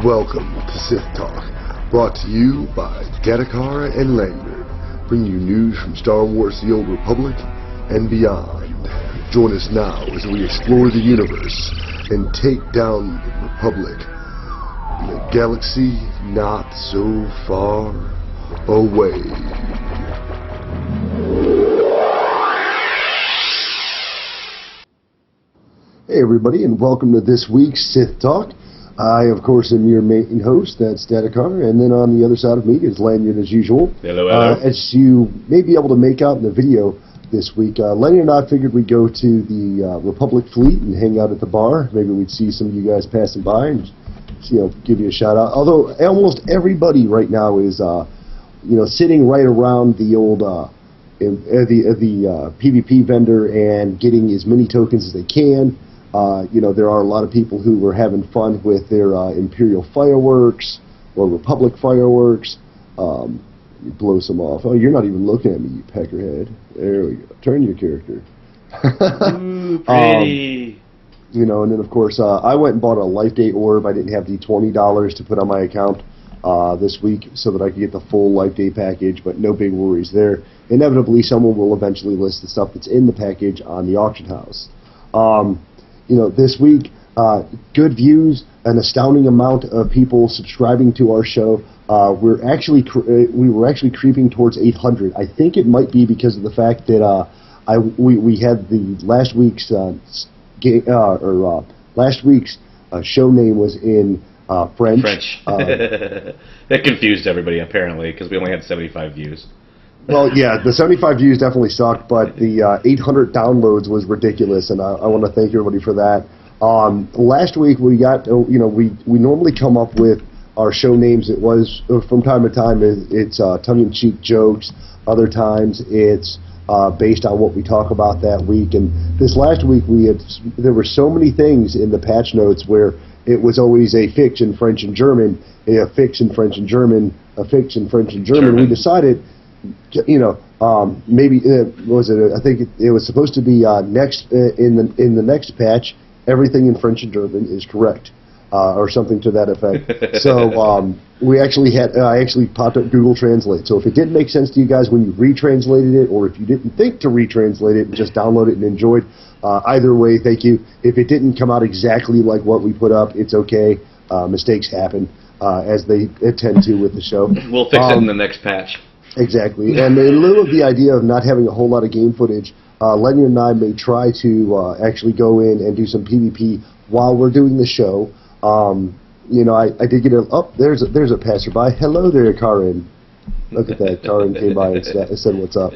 Welcome to SithTalk, brought to you by Gattacara and Lanyard, bringing you news from Star Wars The Old Republic and beyond. Join us now as we explore the universe and take down the Republic in a galaxy not so far away. Hey everybody, and welcome to this week's Sith Talk. I, of course, am your main host, that's Gattacara, and then on the other side of me is Lanyard as usual. Hello. As you may be able to make out in the video this week, Lanyard and I figured we'd go to the Republic Fleet and hang out at the bar. Maybe we'd see some of you guys passing by and give you a shout out. Although almost everybody right now is sitting right around the old PvP vendor and getting as many tokens as they can. There are a lot of people who were having fun with their Imperial fireworks or Republic fireworks. You blow some off. Oh, you're not even looking at me, you peckerhead. There we go. Turn your character. Ooh, pretty. And then of course I went and bought a Life Day orb. I didn't have the $20 to put on my account this week so that I could get the full Life Day package, but no big worries there. Inevitably, someone will eventually list the stuff that's in the package on the auction house. This week, good views, an astounding amount of people subscribing to our show. We were actually creeping towards 800. I think it might be because of the fact that we had the last week's show name was in French. That confused everybody apparently because we only had 75 views. Well, yeah, the 75 views definitely sucked, but the 800 downloads was ridiculous, and I want to thank everybody for that. Last week we got, we normally come up with our show names. It was from time to time it's tongue-in-cheek jokes. Other times it's based on what we talk about that week. And this last week there were so many things in the patch notes where it was always a fix in French and German, a fix in French and German, a fix in French and German. We decided, maybe was it? I think it was supposed to be next in the next patch. Everything in French and German is correct, or something to that effect. So I actually popped up Google Translate. So if it didn't make sense to you guys when you retranslated it, or if you didn't think to retranslate it and just download it and enjoyed, either way, thank you. If it didn't come out exactly like what we put up, it's okay. Mistakes happen, as they tend to with the show. We'll fix it in the next patch. Exactly. And in lieu of the idea of not having a whole lot of game footage, Lenny and I may try to actually go in and do some PvP while we're doing the show. I did get there's a passerby. Hello there, Karin. Look at that. Karin came by and said what's up.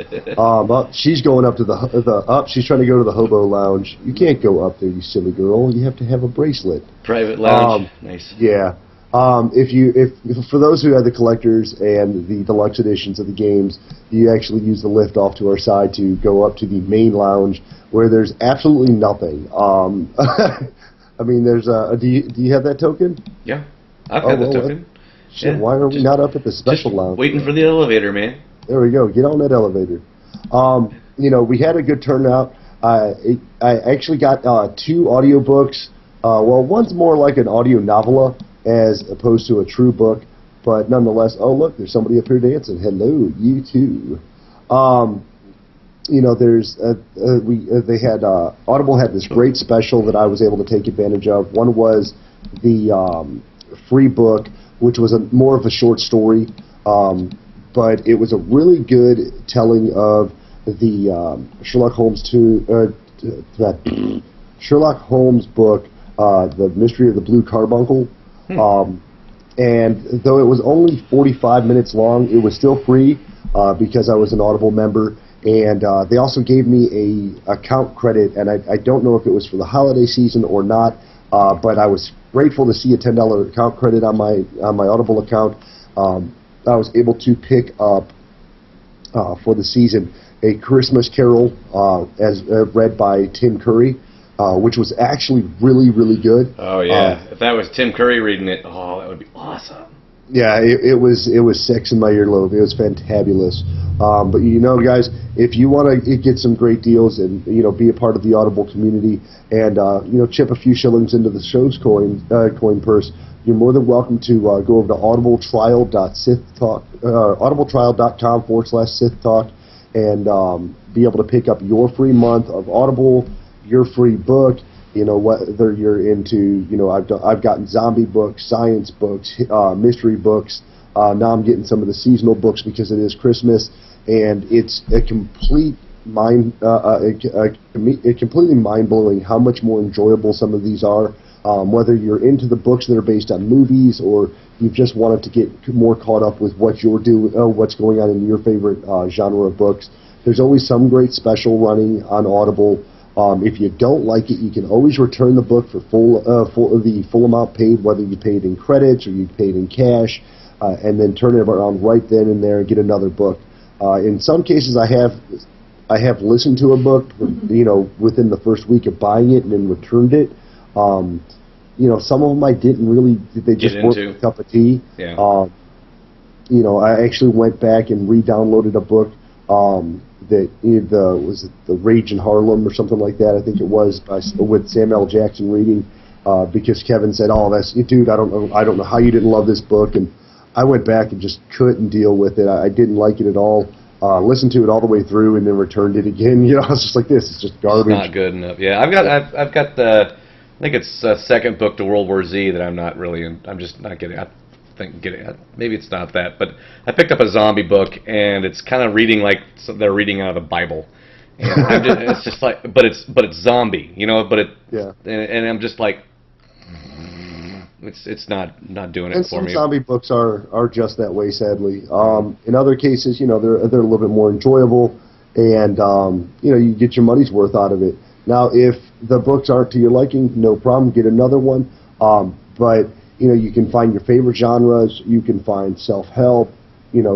She's going up to she's trying to go to the hobo lounge. You can't go up there, you silly girl. You have to have a bracelet. Private lounge. Nice. Yeah. If for those who have the collectors and the deluxe editions of the games, you actually use the lift off to our side to go up to the main lounge where there's absolutely nothing. I mean, there's do you have that token? Yeah, I've got the token. Shit, why are we not up at the special lounge? Waiting for the elevator, man. There we go. Get on that elevator. We had a good turnout. I actually got 2 audiobooks. One's more like an audio novella as opposed to a true book, but nonetheless, oh look, there's somebody up here dancing. Hello, you too. Audible had this great special that I was able to take advantage of. One was the free book, which was more of a short story, but it was a really good telling of the Sherlock Holmes Sherlock Holmes book, The Mystery of the Blue Carbuncle. And though it was only 45 minutes long, it was still free because I was an Audible member. And they also gave me a account credit, and I don't know if it was for the holiday season or not, but I was grateful to see a $10 account credit on my Audible account. I was able to pick up for the season A Christmas Carol as read by Tim Curry. Which was actually really, really good. Oh, yeah. If that was Tim Curry reading it, that would be awesome. Yeah, it was sex in my earlobe. It was fantabulous. But guys, if you want to get some great deals and be a part of the Audible community and chip a few shillings into the show's coin purse, you're more than welcome to go over to audibletrial.com/SithTalk and be able to pick up your free month of Audible, your free book. Whether you're into, I've gotten zombie books, science books, mystery books. Now I'm getting some of the seasonal books because it is Christmas, and it's a complete completely mind blowing how much more enjoyable some of these are. Whether you're into the books that are based on movies or you just wanted to get more caught up with what you're doing, what's going on in your favorite genre of books, there's always some great special running on Audible. If you don't like it, you can always return the book for the full amount paid, whether you paid in credits or you paid in cash, and then turn it around right then and there and get another book. In some cases, I have listened to a book, within the first week of buying it and then returned it. Some of them I didn't really. They just weren't a cup of tea. Yeah. I actually went back and re-downloaded a book. That was the Rage in Harlem or something like that. I think it was with Samuel L. Jackson reading, because Kevin said, "Oh, dude, I don't know how you didn't love this book." And I went back and just couldn't deal with it. I didn't like it at all. Listened to it all the way through and then returned it again. I was just like, "This is just garbage." It's not good enough. Yeah, I've got the, I think it's a second book to World War Z that I'm not really. I'm just not getting. Maybe it's not that, but I picked up a zombie book and it's kind of reading like they're reading out of the Bible, and it's just like, but it's zombie, and I'm just like, it's not doing it for me. And some zombie books are just that way, sadly. In other cases, they're a little bit more enjoyable, and you get your money's worth out of it. Now, if the books aren't to your liking, no problem, get another one. But you can find your favorite genres, you can find self-help,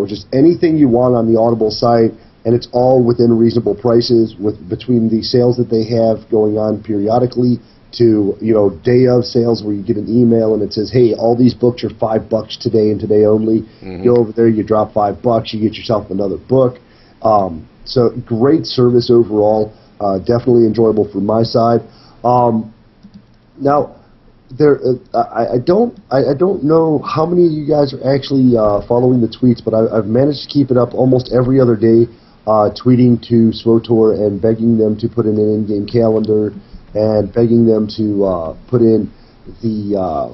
just anything you want on the Audible site, and it's all within reasonable prices between the sales that they have going on periodically to, day of sales where you get an email and it says, hey, all these books are $5 today and today only. Mm-hmm. You go over there, you drop $5, you get yourself another book. So great service overall, definitely enjoyable from my side. Now, I don't know how many of you guys are actually following the tweets, but I've managed to keep it up almost every other day, tweeting to SWTOR and begging them to put in an in-game calendar and begging them to put in the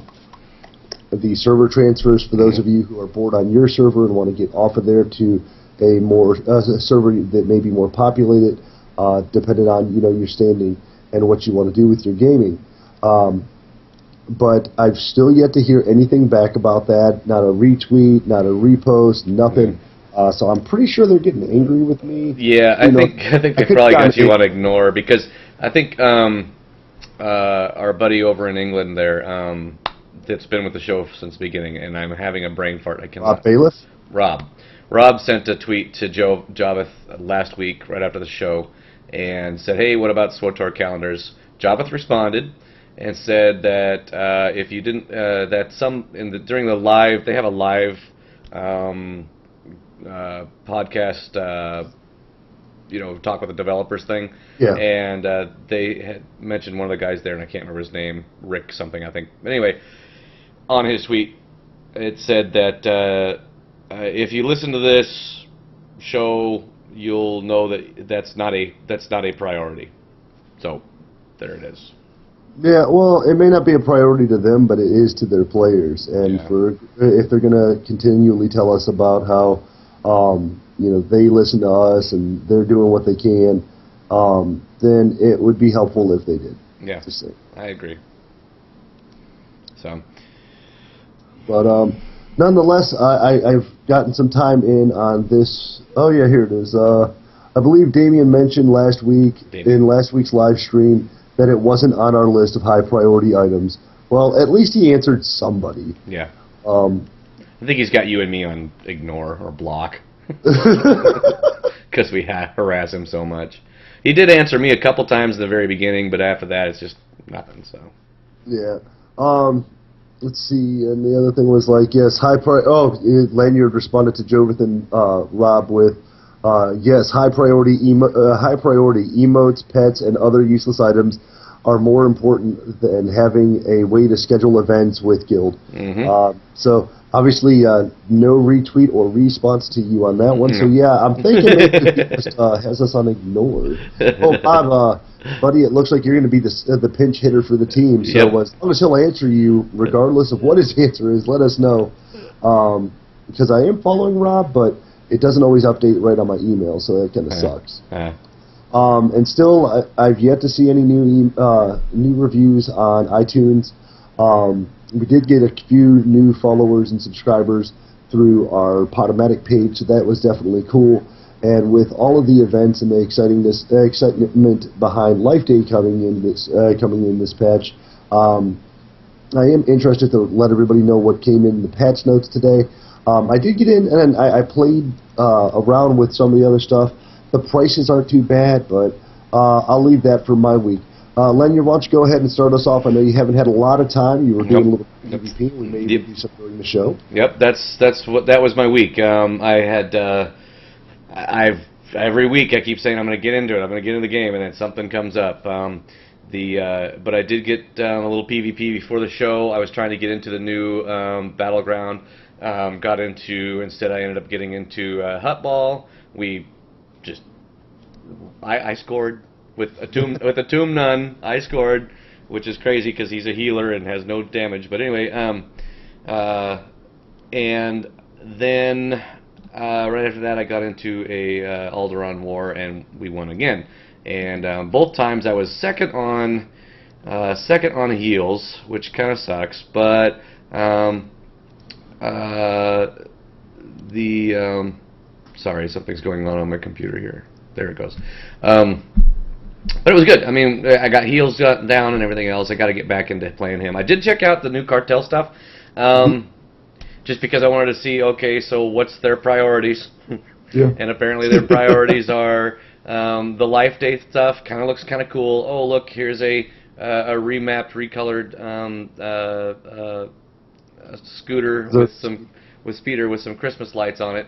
server transfers for those of you who are bored on your server and want to get off of there to a server that may be more populated, depending on your standing and what you want to do with your gaming. But I've still yet to hear anything back about that. Not a retweet, not a repost, nothing. So I'm pretty sure they're getting angry with me. Yeah, I think they probably got you on ignore because I think our buddy over in England there that's been with the show since the beginning, and I'm having a brain fart. I cannot. Rob Bailiff? Rob sent a tweet to Javeth last week right after the show and said, hey, what about SWTOR calendars? Javeth responded and said that if you didn't, that during the live, they have a live podcast, talk with the developers thing. Yeah. And they had mentioned one of the guys there, and I can't remember his name, Rick something, I think. Anyway, on his tweet, it said that if you listen to this show, you'll know that that's not a priority. So there it is. Yeah, well, it may not be a priority to them, but it is to their players. And if they're going to continually tell us about how they listen to us and they're doing what they can, then it would be helpful if they did. Yeah, I agree. So, but nonetheless, I've gotten some time in on this. Oh yeah, here it is. I believe Damien mentioned last week in last week's live stream that it wasn't on our list of high priority items. Well, at least he answered somebody. Yeah. I think he's got you and me on ignore or block because we harass him so much. He did answer me a couple times in the very beginning, but after that, it's just nothing. So. Yeah. let's see, and the other thing was like, yes, Lanyard responded to Jovithan Rob with, yes, high priority emotes, pets, and other useless items are more important than having a way to schedule events with Guild. So obviously, no retweet or response to you on that one. So yeah, I'm thinking maybe he just has us on ignored. Oh, Bob, buddy, it looks like you're going to be the pinch hitter for the team. So as long as he'll answer you, regardless of what his answer is, let us know. Because I am following Rob, but it doesn't always update right on my email, so that kind of sucks. And still, I've yet to see any new reviews on iTunes. We did get a few new followers and subscribers through our Podomatic page, so that was definitely cool. And with all of the events and the excitement behind Life Day coming in this patch, I am interested to let everybody know what came in the patch notes today. I did get in and I played around with some of the other stuff. The prices aren't too bad, but I'll leave that for my week. Lenya, why don't you go ahead and start us off? I know you haven't had a lot of time. You were doing a little PvP. We may even do something during the show. Yep, that was my week. I had every week I keep saying I'm going to get into it. I'm going to get into the game, and then something comes up. But I did get a little PvP before the show. I was trying to get into the new Battleground. Instead I ended up getting into Hutball. I scored. With a Tomb Nun, I scored, which is crazy because he's a healer and has no damage. But anyway, and then right after that, I got into a Alderaan War, and we won again. And both times I was second on heals, which kind of sucks. But sorry, something's going on my computer here. There it goes. But it was good. I mean, I got heals down and everything else. I got to get back into playing him. I did check out the new cartel stuff, just because I wanted to see, okay, so what's their priorities? And apparently their priorities are the Life Day stuff. Kind of looks kind of cool. Oh, look, here's a remapped, recolored scooter with speeder with some Christmas lights on it.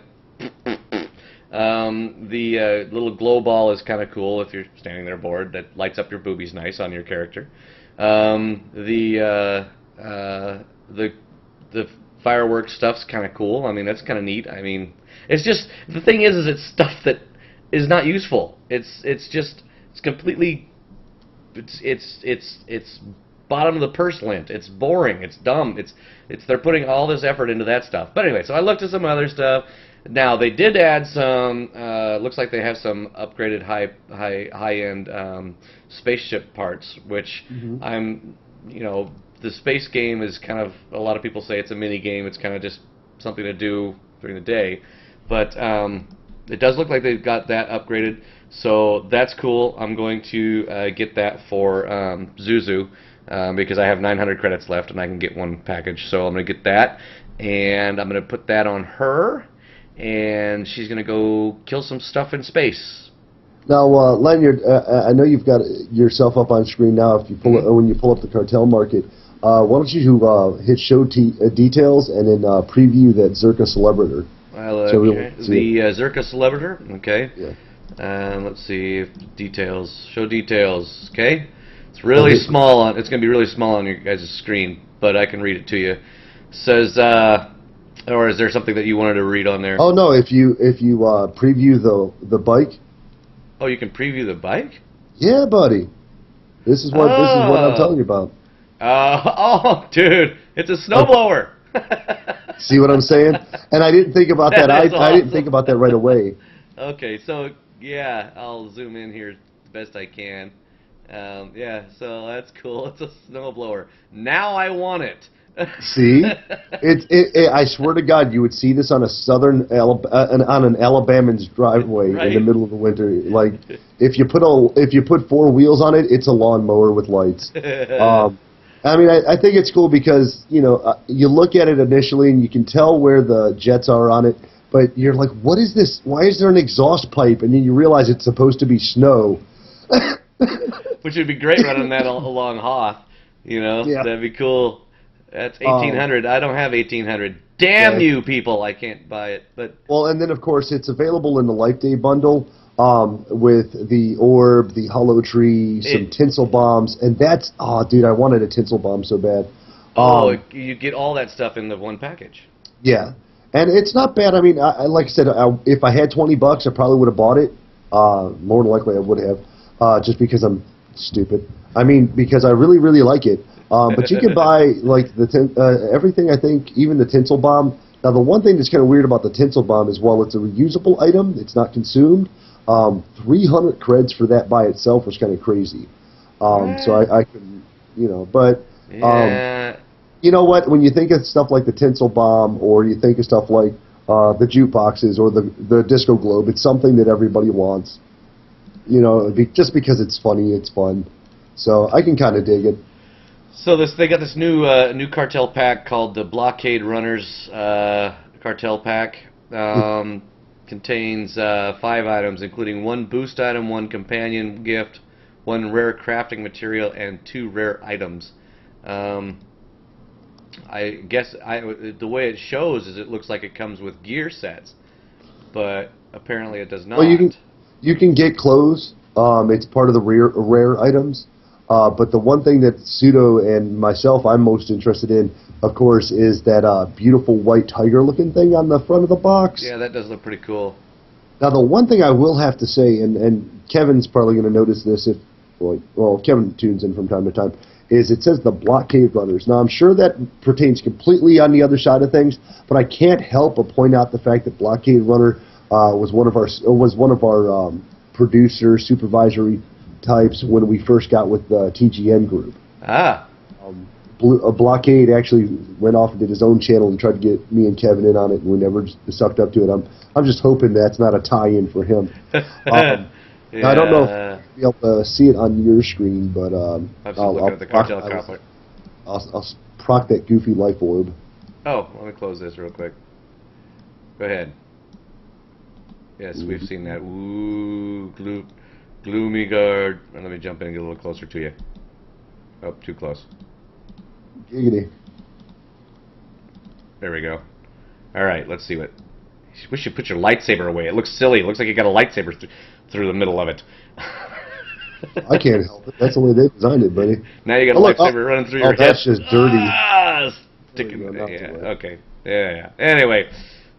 The little glow ball is kind of cool if you're standing there bored. That lights up your boobies nice on your character. The fireworks stuff's kind of cool. I mean, that's kind of neat. I mean, it's just the thing is it's stuff that is not useful. It's completely it's bottom of the purse lint. It's boring. It's dumb. They're putting all this effort into that stuff. But anyway, so I looked at some other stuff. Now they did add some. Looks like they have some upgraded high-end spaceship parts, which the space game is kind of. A lot of people say it's a mini game. It's kind of just something to do during the day, but it does look like they've got that upgraded. So that's cool. I'm going to get that for Zuzu because I have 900 credits left and I can get one package. So I'm going to get that, and I'm going to put that on her. And she's going to go kill some stuff in space. Now, Lanyard, I know you've got yourself up on screen now. If you when you pull up the cartel market, why don't you hit show details and then preview that Zerka Celebrator? The Zerka Celebrator, okay. Yeah. Let's see details. Show details, okay. It's really small. It's going to be really small on your guys' screen, but I can read it to you. It says. Or is there something that you wanted to read on there? Oh no! If you preview the bike. Oh, you can preview the bike? Yeah, buddy. This is what I'm telling you about. Oh, dude, it's a snowblower. See what I'm saying? And I didn't think about that. I didn't think about that right away. Okay, so yeah, I'll zoom in here the best I can. Yeah, so that's cool. It's a snowblower. Now I want it. See, I swear to God, you would see this on on an Alabama's driveway in the middle of the winter. Like if you put four wheels on it, it's a lawnmower with lights. I mean, I think it's cool because you look at it initially and you can tell where the jets are on it, but you're like, what is this? Why is there an exhaust pipe? And then you realize it's supposed to be snow. Which would be great running that along Hoth. Yeah. That'd be cool. That's 1,800. I don't have 1,800. Damn you people! I can't buy it. But well, and then of course it's available in the Life Day bundle with the orb, the hollow tree, some tinsel bombs, and that's dude, I wanted a tinsel bomb so bad. You get all that stuff in the one package. Yeah, and it's not bad. I mean, like I said, if I had $20, I probably would have bought it. More than likely, I would have, just because I'm stupid. I mean, because I really, really like it. But you can buy like everything. I think even the tinsel bomb. Now, the one thing that's kind of weird about the tinsel bomb is, while it's a reusable item, it's not consumed. 300 creds for that by itself was kind of crazy. So I couldn't, but. Yeah. You know what? When you think of stuff like the tinsel bomb, or you think of stuff like the jukeboxes or the disco globe, it's something that everybody wants. Just because it's funny, it's fun. So I can kind of dig it. So they got this new cartel pack called the Blockade Runners cartel pack. Contains 5 items, including 1 boost item, 1 companion gift, 1 rare crafting material, and 2 rare items. I guess the way it shows is it looks like it comes with gear sets, but apparently it does not. Well, you can get clothes. It's part of the rare items. But the one thing that Sudo and myself I'm most interested in, of course, is that beautiful white tiger-looking thing on the front of the box. Yeah, that does look pretty cool. Now, the one thing I will have to say, and Kevin's probably going to notice this if, well, Kevin tunes in from time to time, is it says the Blockade Runners. Now, I'm sure that pertains completely on the other side of things, but I can't help but point out the fact that Blockade Runner was one of our producer supervisory types when we first got with the TGN group. Blockade actually went off and did his own channel and tried to get me and Kevin in on it, and we never sucked up to it. I'm just hoping that's not a tie-in for him. Yeah. I don't know if you'll be able to see it on your screen, but I'll at the cartel complex. I'll proc that goofy life orb. Oh, let me close this real quick. Go ahead. Yes, we've seen that. Ooh, gloomy guard. Let me jump in and get a little closer to you. Oh, too close. Giggity. There we go. All right, let's see what. We should put your lightsaber away. It looks silly. It looks like you got a lightsaber through the middle of it. I can't help it. That's the way they designed it, buddy. Now you got a lightsaber running through your head. That's just dirty. Okay. Yeah. Anyway,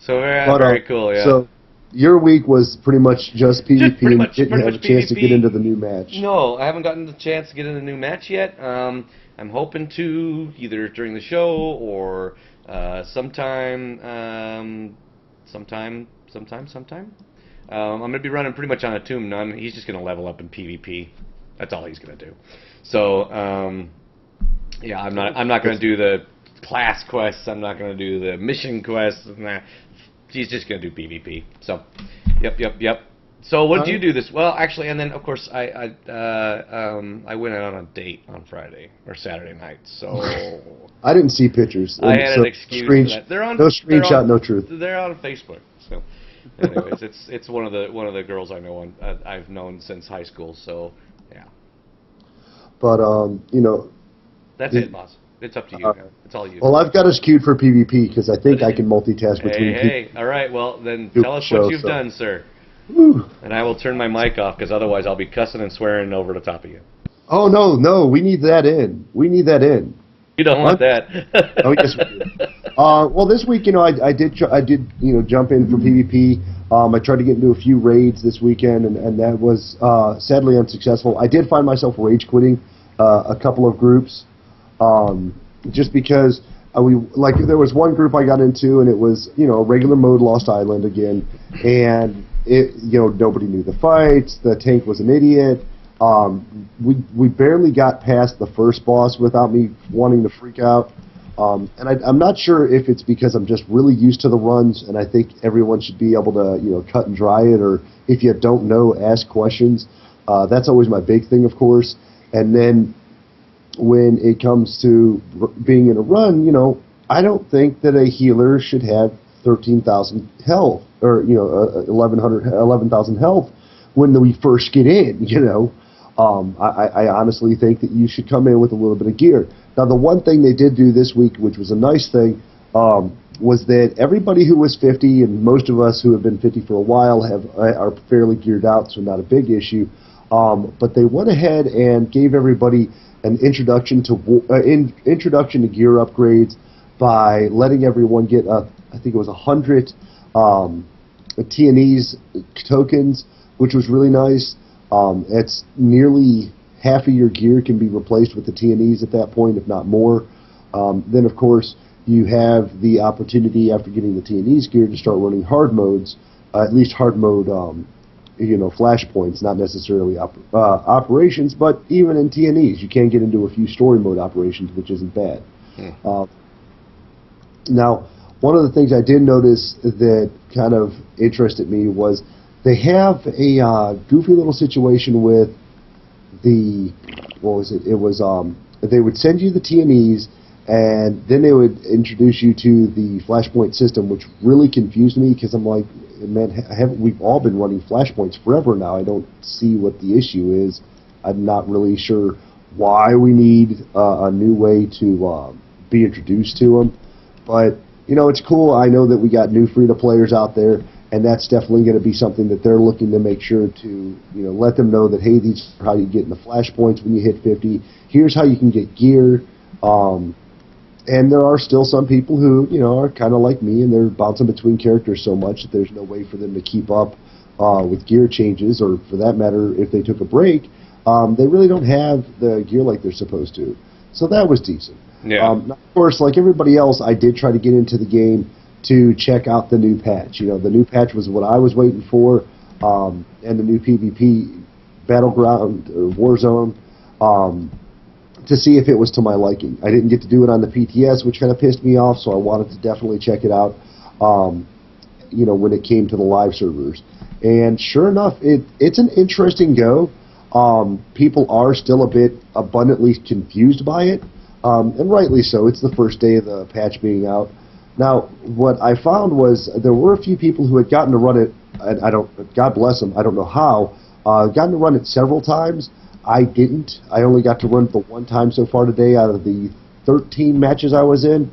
so very cool. Yeah. So your week was pretty much just PvP, and you didn't have a chance to get into the new match. No, I haven't gotten the chance to get into the new match yet. I'm hoping to either during the show or sometime. I'm going to be running pretty much on a Tomb Nun. He's just going to level up in PvP. That's all he's going to do. So, yeah, I'm not going to do the class quests. I'm not going to do the mission quests. Nah. He's just going to do PvP. So, yep. So, what did you do this? Well, actually, and then of course I went out on a date on Friday or Saturday night. So I didn't see pictures. I had an excuse for that. No screenshot, no truth. They're on Facebook. So, anyways, it's one of the girls I know I've known since high school. So, yeah. But that's it, boss. It's up to you. It's all you. Well, I've got us queued for PvP because I think I can multitask between. Hey, all right. Well, then tell us what you've done, sir. Whew. And I will turn my mic off because otherwise I'll be cussing and swearing over the top of you. Oh no, we need that in. We need that in. You don't want that. Oh yes, we do. Well, this week, I did jump in for PvP. I tried to get into a few raids this weekend, and that was sadly unsuccessful. I did find myself rage quitting a couple of groups, just because there was one group I got into, and it was regular mode Lost Island again, and nobody knew the fights. The tank was an idiot. We barely got past the first boss without me wanting to freak out. And I'm not sure if it's because I'm just really used to the runs, and I think everyone should be able to cut and dry it, or if you don't know, ask questions. That's always my big thing, of course. And then when it comes to being in a run, I don't think that a healer should have 13,000 health or 11,000 health when we first get in. I honestly think that you should come in with a little bit of gear. Now, the one thing they did do this week, which was a nice thing, was that everybody who was 50, and most of us who have been 50 for a while are fairly geared out, so not a big issue. But they went ahead and gave everybody an introduction to gear upgrades by letting everyone get, I think it was 100 T&E's tokens, which was really nice. It's nearly half of your gear can be replaced with the T&Es at that point, if not more. Then, of course, you have the opportunity after getting the T&Es gear to start running hard modes, at least hard mode, flashpoints, not necessarily operations, but even in T&Es, you can get into a few story mode operations, which isn't bad. Now, one of the things I did notice that kind of interested me was they have a goofy little situation with what was it? It was, they would send you the T&Es, and then they would introduce you to the Flashpoint system, which really confused me because I'm like, man, we've all been running Flashpoints forever now. I don't see what the issue is. I'm not really sure why we need a new way to be introduced to them. But, it's cool. I know that we got new free-to-players out there, and that's definitely going to be something that they're looking to make sure to, let them know that, hey, these are how you get in the Flashpoints when you hit 50. Here's how you can get gear. And there are still some people who, are kind of like me, and they're bouncing between characters so much that there's no way for them to keep up with gear changes, or for that matter, if they took a break, they really don't have the gear like they're supposed to. So that was decent. Yeah. Of course, like everybody else, I did try to get into the game to check out the new patch. The new patch was what I was waiting for, and the new PvP Battleground or Warzone. To see if it was to my liking. I didn't get to do it on the PTS, which kind of pissed me off, so I wanted to definitely check it out, when it came to the live servers. And sure enough, it's an interesting go. People are still a bit abundantly confused by it, and rightly so. It's the first day of the patch being out. Now, what I found was there were a few people who had gotten to run it, and God bless them, I don't know how, gotten to run it several times. I didn't. I only got to run it the one time so far today out of the 13 matches I was in,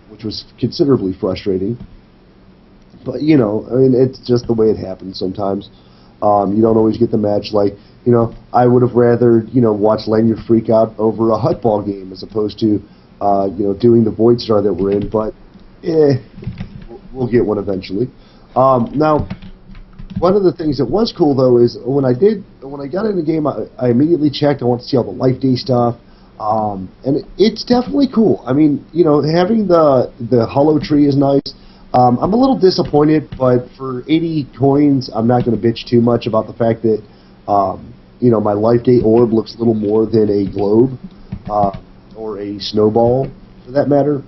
which was considerably frustrating. But, it's just the way it happens sometimes. You don't always get the match. Like, I would have rather, watch Lanyard freak out over a Hut Ball game as opposed to, doing the Void Star that we're in. But, we'll get one eventually. Now, one of the things that was cool, though, is when I got in the game, I immediately checked. I want to see all the Life Day stuff, and it's definitely cool. I mean, having the Hollow Tree is nice. I'm a little disappointed, but for 80 coins, I'm not going to bitch too much about the fact that, my Life Day orb looks little more than a globe, or a snowball, for that matter.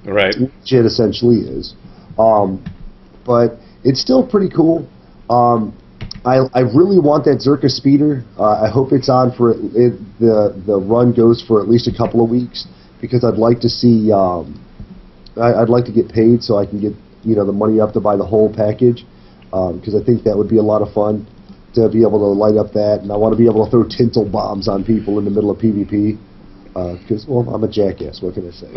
Right. Which it essentially is. But it's still pretty cool. I really want that Zerka speeder. I hope it's on for the run goes for at least a couple of weeks, because I'd like to see I'd like to get paid so I can get the money up to buy the whole package, because I think that would be a lot of fun to be able to light up that, and I want to be able to throw tinsel bombs on people in the middle of PvP. Because, I'm a jackass. What can I say?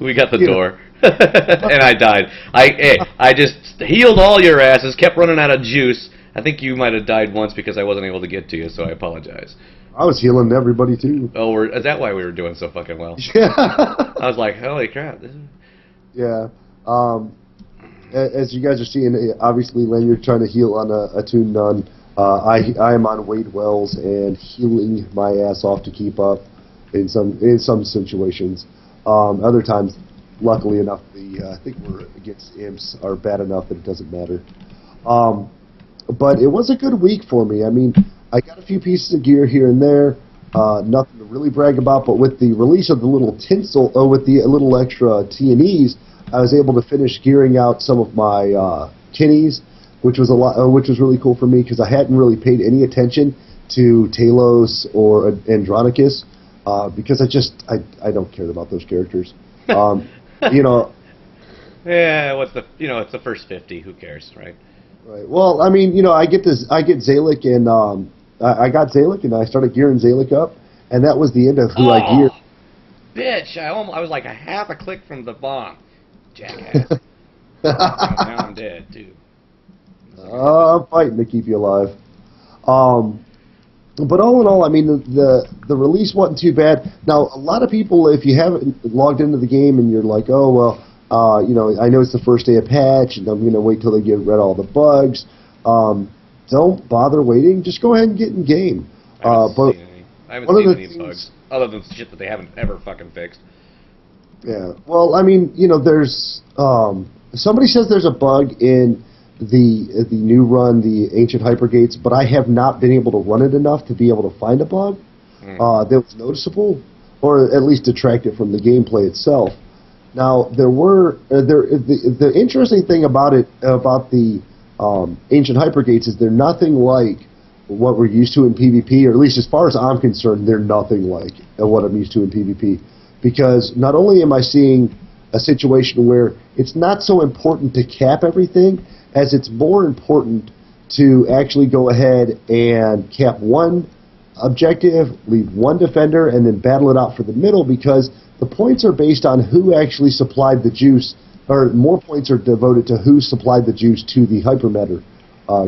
We got the door, and I died. I just healed all your asses. Kept running out of juice. I think you might have died once because I wasn't able to get to you, so I apologize. I was healing everybody too. Oh, is that why we were doing so fucking well? Yeah. I was like, holy crap. Yeah. As you guys are seeing, obviously, Len, you're trying to heal on a Toon Nun. I am on Wade Wells and healing my ass off to keep up in some situations. Other times, luckily enough, I think we're against imps are bad enough that it doesn't matter. But it was a good week for me. I mean, I got a few pieces of gear here and there. Nothing to really brag about, but with the release of the little tinsel, with the little extra T&Es, I was able to finish gearing out some of my Kinnies, which was which was really cool for me because I hadn't really paid any attention to Talos or Andronicus because I don't care about those characters. Yeah, it's the first 50. Who cares, right? Right. Well, I mean, I get Zalek and I got Zalek, and I started gearing Zalek up, and that was the end of who I geared. Bitch! I was like a half a click from the bomb. Jackass. now I'm dead, too. I'm fighting to keep you alive. But all in all, I mean, the release wasn't too bad. Now, a lot of people, if you haven't logged into the game and you're like, oh, well, you know, I know it's the first day of patch, and I'm going to wait till they get rid of all the bugs. Don't bother waiting. Just go ahead and get in game. I haven't seen any bugs, other than shit that they haven't ever fucking fixed. Yeah. Well, I mean, you know, there's somebody says there's a bug in the new run, the Ancient Hypergates, but I have not been able to run it enough to be able to find a bug that was noticeable, or at least detract it from the gameplay itself. Now, the interesting thing about it, about the Ancient Hypergates, is they're nothing like what we're used to in PvP, or at least as far as I'm concerned, they're nothing like what I'm used to in PvP. Because not only am I seeing a situation where it's not so important to cap everything, as it's more important to actually go ahead and cap one objective, leave one defender, and then battle it out for the middle, because the points are based on who actually supplied the juice, or more points are devoted to who supplied the juice to the hypermeter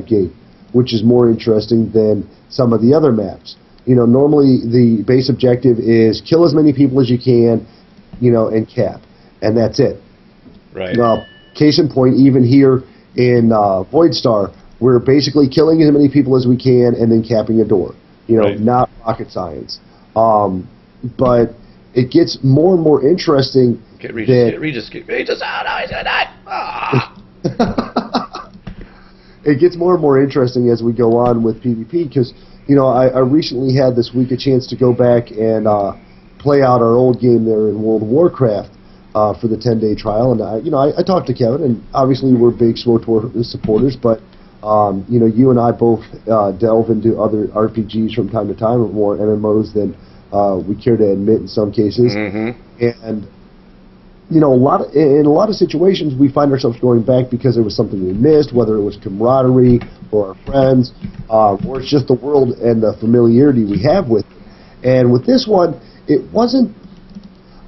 gate, which is more interesting than some of the other maps. You know, normally the base objective is kill as many people as you can, you know, and cap, and that's it. Right. Case in point, even here in Void Star, we're basically killing as many people as we can and then capping a door. You know, not rocket science. But it gets more and more interesting. Get Regis out! Oh, he's gonna die! Ah! It gets more and more interesting as we go on with PvP, because, you know, I recently had this week a chance to go back and play out our old game there in World of Warcraft for the 10-day trial, and I talked to Kevin, and obviously we're big SWTOR supporters, but you know, you and I both delve into other RPGs from time to time, or more MMOs than we care to admit in some cases, and you know, in a lot of situations we find ourselves going back because there was something we missed, whether it was camaraderie or our friends, or it's just the world and the familiarity we have with it. And with this one,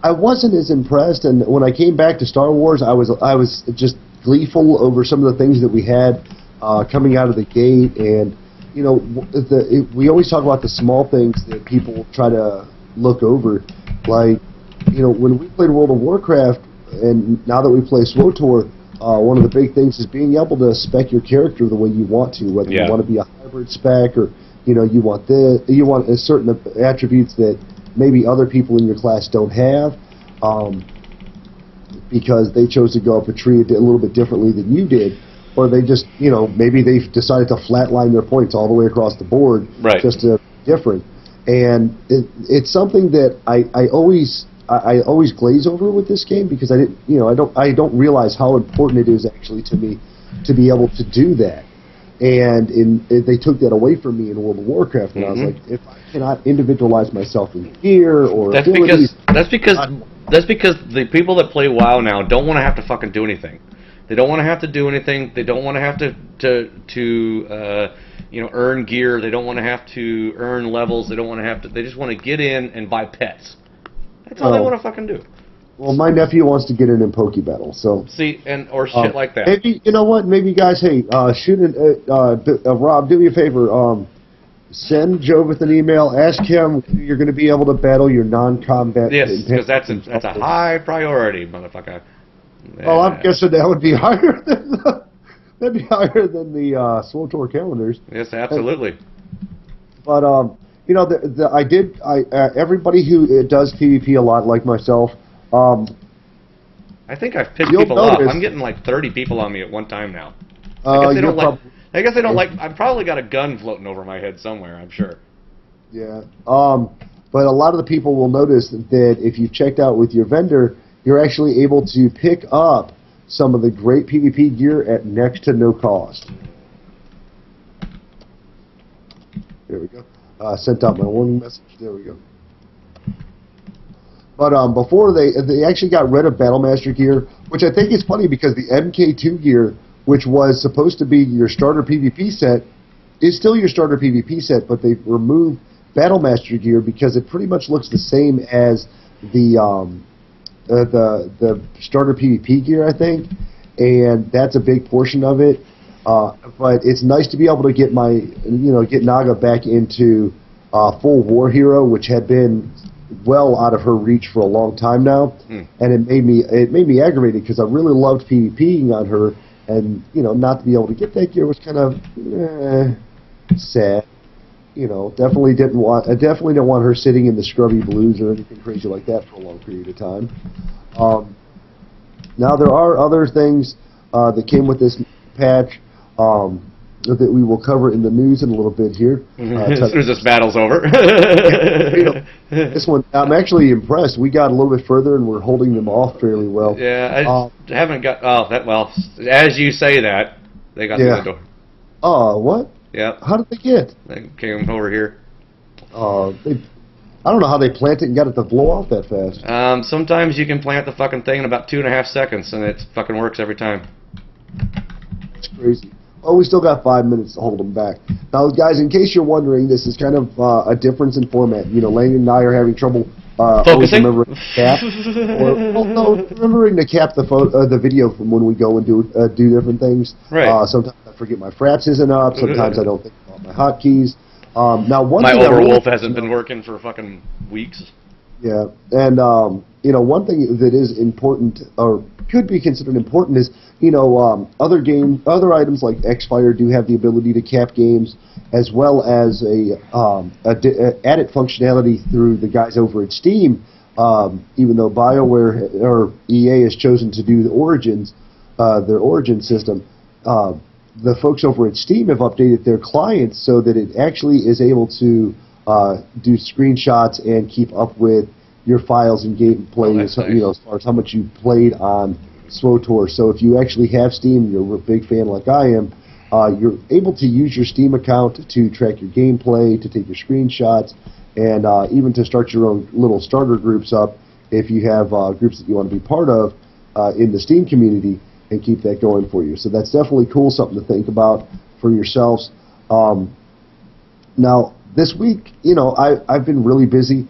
I wasn't as impressed, and when I came back to Star Wars, I was just gleeful over some of the things that we had coming out of the gate. And you know, we always talk about the small things that people try to look over, like, you know, when we played World of Warcraft, and now that we play SWTOR, one of the big things is being able to spec your character the way you want to, whether you want to be a hybrid spec, or you know, you want certain attributes that maybe other people in your class don't have, because they chose to go up a tree a little bit differently than you did, or they just, you know, maybe they've decided to flatline their points all the way across the board, just to be different. And it's something that I always glaze over with this game, because I don't realize how important it is actually to me to be able to do that. And they took that away from me in World of Warcraft, and I was like, if I cannot individualize myself in gear or abilities, that's because the people that play WoW now don't want to have to fucking do anything. They don't want to have to do anything. They don't want to have to you know, earn gear. They don't want to have to earn levels. They don't want to have to. They just want to get in and buy pets. That's all they want to fucking do. Well, my nephew wants to get in Pokeball, so see, or shit like that. Maybe, you know what? Maybe guys, hey, Rob, do me a favor. Send Jovith an email. Ask him if you're going to be able to battle your non-combat. Yes, because that's a high priority, motherfucker. Well, I'm guessing that would be higher than the SWTOR calendars. Yes, absolutely. But you know, everybody who does PvP a lot, like myself. I think I've pissed people off. I'm getting like 30 people on me at one time now. I guess they don't like. I've probably got a gun floating over my head somewhere, I'm sure. Yeah. But a lot of the people will notice that if you've checked out with your vendor, you're actually able to pick up some of the great PvP gear at next to no cost. There we go. Sent out my warning message. There we go. But before they actually got rid of Battlemaster gear, which I think is funny, because the MK2 gear, which was supposed to be your starter PvP set, it's still your starter PvP set, but they've removed Battle Master gear because it pretty much looks the same as the starter PvP gear, I think, and that's a big portion of it. But it's nice to be able to get get Naga back into full war hero, which had been well out of her reach for a long time now, and it made me aggravated because I really loved PvPing on her, and not to be able to get that gear was kind of sad. Definitely didn't want. I definitely don't want her sitting in the scrubby blues or anything crazy like that for a long period of time. Now there are other things that came with this patch that we will cover in the news in a little bit here. As soon as this battle's over. This one, I'm actually impressed. We got a little bit further and we're holding them off fairly well. Yeah, I haven't got. Well, as you say that, they got through the door. Oh, what? Yeah. How did they get? They came over here. I don't know how they planted and got it to blow out that fast. Sometimes you can plant the fucking thing in about 2.5 seconds, and it fucking works every time. It's crazy. Oh, we still got 5 minutes to hold them back. Now, guys, in case you're wondering, this is kind of a difference in format. Landon and I are having trouble focusing. Remembering to cap, remembering to cap the video from when we go and do different things. Right. Sometimes I forget my fraps isn't up. Sometimes I don't think about my hotkeys. Now, my Overwolf hasn't been working for fucking weeks. Yeah, and one thing that is important, or could be considered important, is other items like Xfire do have the ability to cap games, as well as added functionality through the guys over at Steam. Even though Bioware or EA has chosen to do the Origins, their Origin system, the folks over at Steam have updated their clients so that it actually is able to do screenshots and keep up with your files and gameplay, nice. As far as how much you played on SWTOR. So if you actually have Steam, you're a big fan like I am, you're able to use your Steam account to track your gameplay, to take your screenshots, and even to start your own little starter groups up if you have groups that you want to be part of in the Steam community, and keep that going for you. So that's definitely cool, something to think about for yourselves. Now, this week, I've been really busy.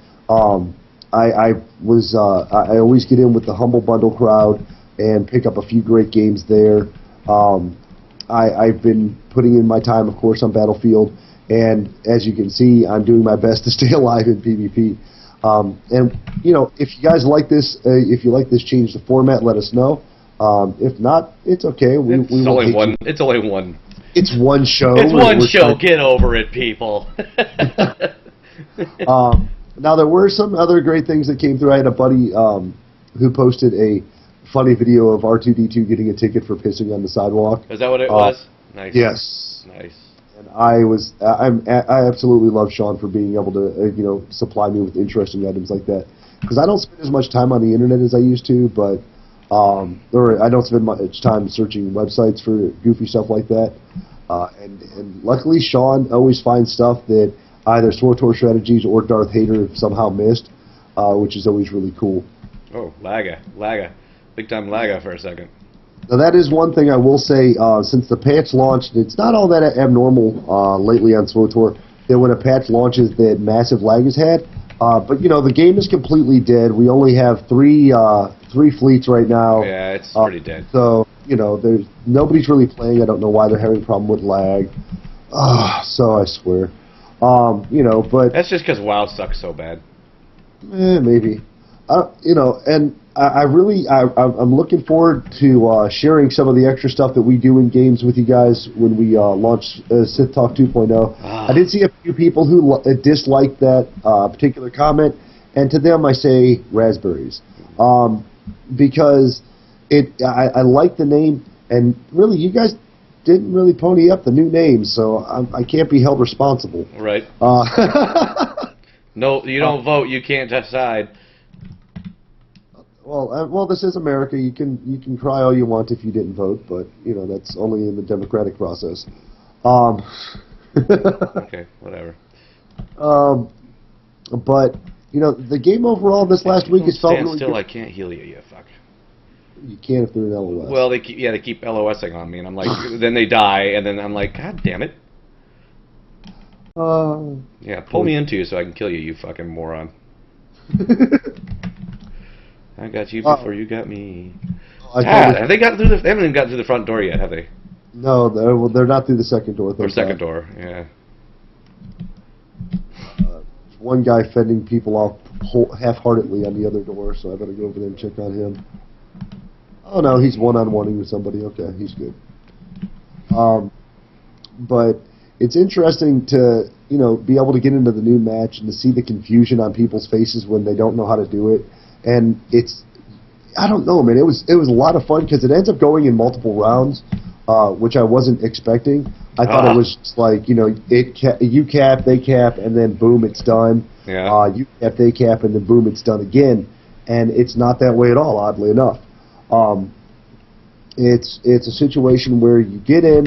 I always get in with the Humble Bundle crowd and pick up a few great games there. I've been putting in my time, of course, on Battlefield, and as you can see, I'm doing my best to stay alive in PvP. And if you guys like this, if you like this change the format, let us know. If not, it's okay. It's only one. It's only one. It's one show. It's one show. Get over it, people. Now, there were some other great things that came through. I had a buddy who posted a funny video of R2-D2 getting a ticket for pissing on the sidewalk. Is that what it was? Nice. Yes. Nice. And I absolutely love Sean for being able to supply me with interesting items like that, because I don't spend as much time on the internet as I used to, but or I don't spend much time searching websites for goofy stuff like that. And luckily, Sean always finds stuff that either SWTOR strategies or Darth Vader have somehow missed, which is always really cool. Oh, Laga. Big time Laga for a second. Now, that is one thing I will say, since the patch launched, it's not all that abnormal lately on SWTOR that when a patch launches that massive lag is had. But, the game is completely dead. We only have three fleets right now. Yeah, it's pretty dead. So, there's nobody's really playing. I don't know why they're having a problem with lag. So I swear. But... That's just because WoW sucks so bad. Maybe. And I'm looking forward to sharing some of the extra stuff that we do in games with you guys when we launch SithTalk 2.0. I did see a few people who disliked that particular comment, and to them I say raspberries. Because I like the name, and really you guys didn't really pony up the new name, so I can't be held responsible. Right. No, you don't vote, you can't decide. Well, this is America. You can cry all you want if you didn't vote, but that's only in the democratic process. Okay, whatever. But the game overall this last week has felt really still. good. I can't heal you, you fuck. You can if they're in LOS. Well, they keep LOSing on me, and I'm like, then they die, and then I'm like, God damn it. Yeah, pull me into you so I can kill you, you fucking moron. I got you before you got me. Have they gotten through the? They haven't even gotten through the front door yet, have they? No, they're not through the second door. Or second door, yeah. One guy fending people off half-heartedly on the other door, so I better go over there and check on him. Oh no, he's one-on-one-ing with somebody. Okay, he's good. But it's interesting to be able to get into the new match and to see the confusion on people's faces when they don't know how to do it, and I don't know, man. It was a lot of fun because it ends up going in multiple rounds, which I wasn't expecting. I thought it was just like, you cap, they cap, and then boom, it's done. Yeah. You cap, they cap, and then boom, it's done again. And it's not that way at all, oddly enough. It's a situation where you get in,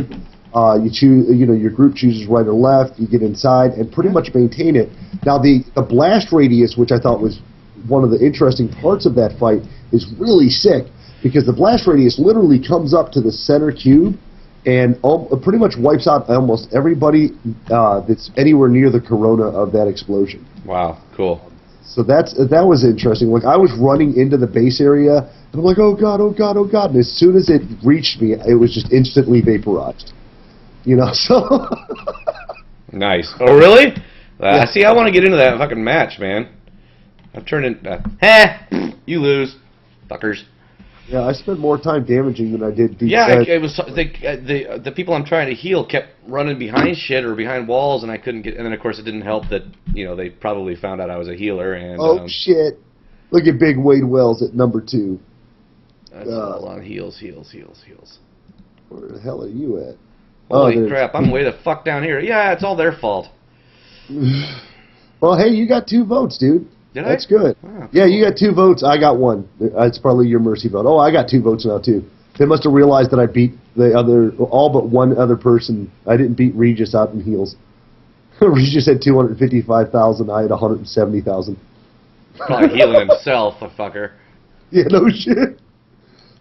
you choose, your group chooses right or left, you get inside, and pretty much maintain it. Now, the blast radius, which I thought was one of the interesting parts of that fight, is really sick, because the blast radius literally comes up to the center cube, and pretty much wipes out almost everybody that's anywhere near the corona of that explosion. Wow, cool. So that was interesting. Like, I was running into the base area, and I'm like, oh god, oh god, oh god, and as soon as it reached me, it was just instantly vaporized. So... Nice. Oh, really? See, I want to get into that fucking match, man. I've turned in... you lose, fuckers. Yeah, I spent more time damaging than I did. It was the people I'm trying to heal kept running behind shit or behind walls, and I couldn't get. And then of course it didn't help that they probably found out I was a healer. And oh shit! Look at Big Wade Wells at number 2. That's all on heals. Where the hell are you at? Holy crap! I'm way the fuck down here. Yeah, it's all their fault. Well, hey, you got 2 votes, dude. Did That's good. Wow, yeah, you got 2 votes. I got 1. It's probably your mercy vote. Oh, I got 2 votes now, too. They must have realized that I beat all but one other person. I didn't beat Regis out in heals. Regis had 255,000. I had 170,000. Probably healing himself, the fucker. Yeah, no shit.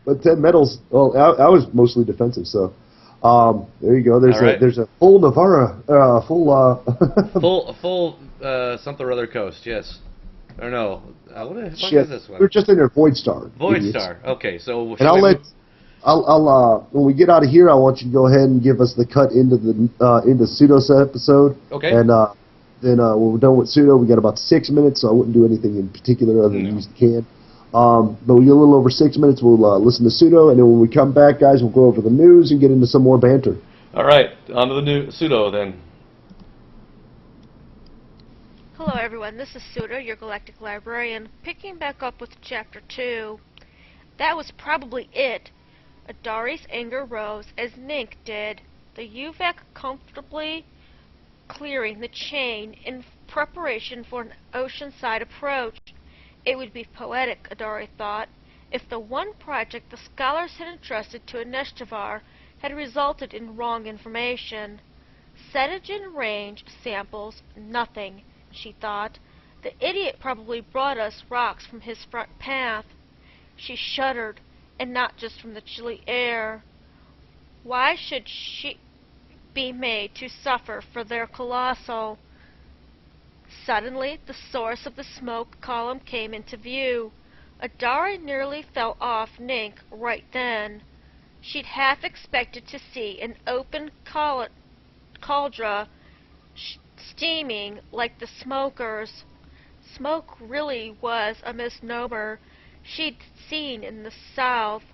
But 10 medals. Well, I was mostly defensive, so... there you go. There's a full Navarra, full something or other coast. Yes. Or no. What the fuck is this one? We're just in there. Void Star. Void idiots. Star. Okay, so. And I'll when we get out of here, I want you to go ahead and give us the cut into Sudo's episode. Okay. And then when we're done with Sudo, we got about 6 minutes, so I wouldn't do anything in particular other than use the can. But we get a little over 6 minutes. We'll listen to Sudo, and then when we come back, guys, we'll go over the news and get into some more banter. All right, on to the new Sudo then. Hello everyone, this is Sudo, your Galactic Librarian, picking back up with Chapter 2. That was probably it. Adari's anger rose as Nink did, the UVAC comfortably clearing the chain in preparation for an oceanside approach. It would be poetic, Adari thought, if the one project the scholars had entrusted to Aneshtavar had resulted in wrong information. Cetagen range samples, nothing, she thought. The idiot probably brought us rocks from his front path. She shuddered, and not just from the chilly air. Why should she be made to suffer for their colossal... Suddenly, the source of the smoke column came into view. Adari nearly fell off Nink right then. She'd half expected to see an open cauldron steaming like the smokers. Smoke really was a misnomer she'd seen in the south.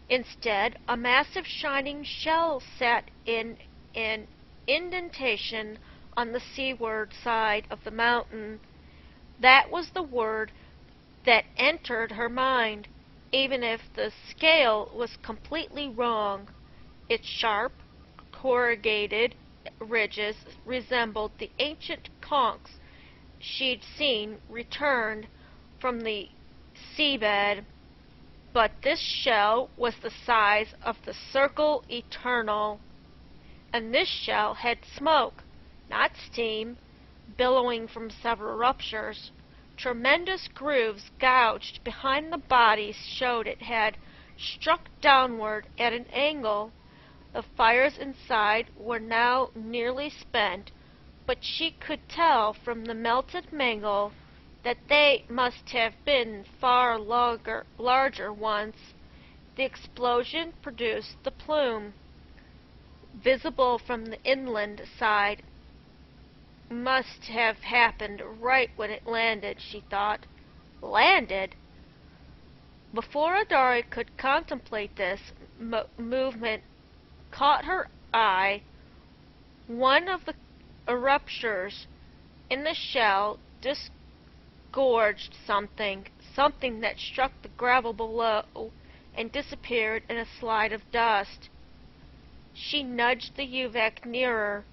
Instead, a massive shining shell sat in an indentation on the seaward side of the mountain. That was the word that entered her mind, even if the scale was completely wrong. Its sharp, corrugated ridges resembled the ancient conchs she'd seen returned from the seabed, but this shell was the size of the circle eternal, and this shell had smoke, not steam, billowing from several ruptures. Tremendous grooves gouged behind the body showed it had struck downward at an angle. The fires inside were now nearly spent, but she could tell from the melted mangle that they must have been far larger once. The explosion produced the plume, visible from the inland side. Must have happened right when it landed, she thought. Landed? Before Adari could contemplate this, movement caught her eye. One of the ruptures in the shell disgorged something that struck the gravel below and disappeared in a slide of dust. She nudged the UVAC nearer.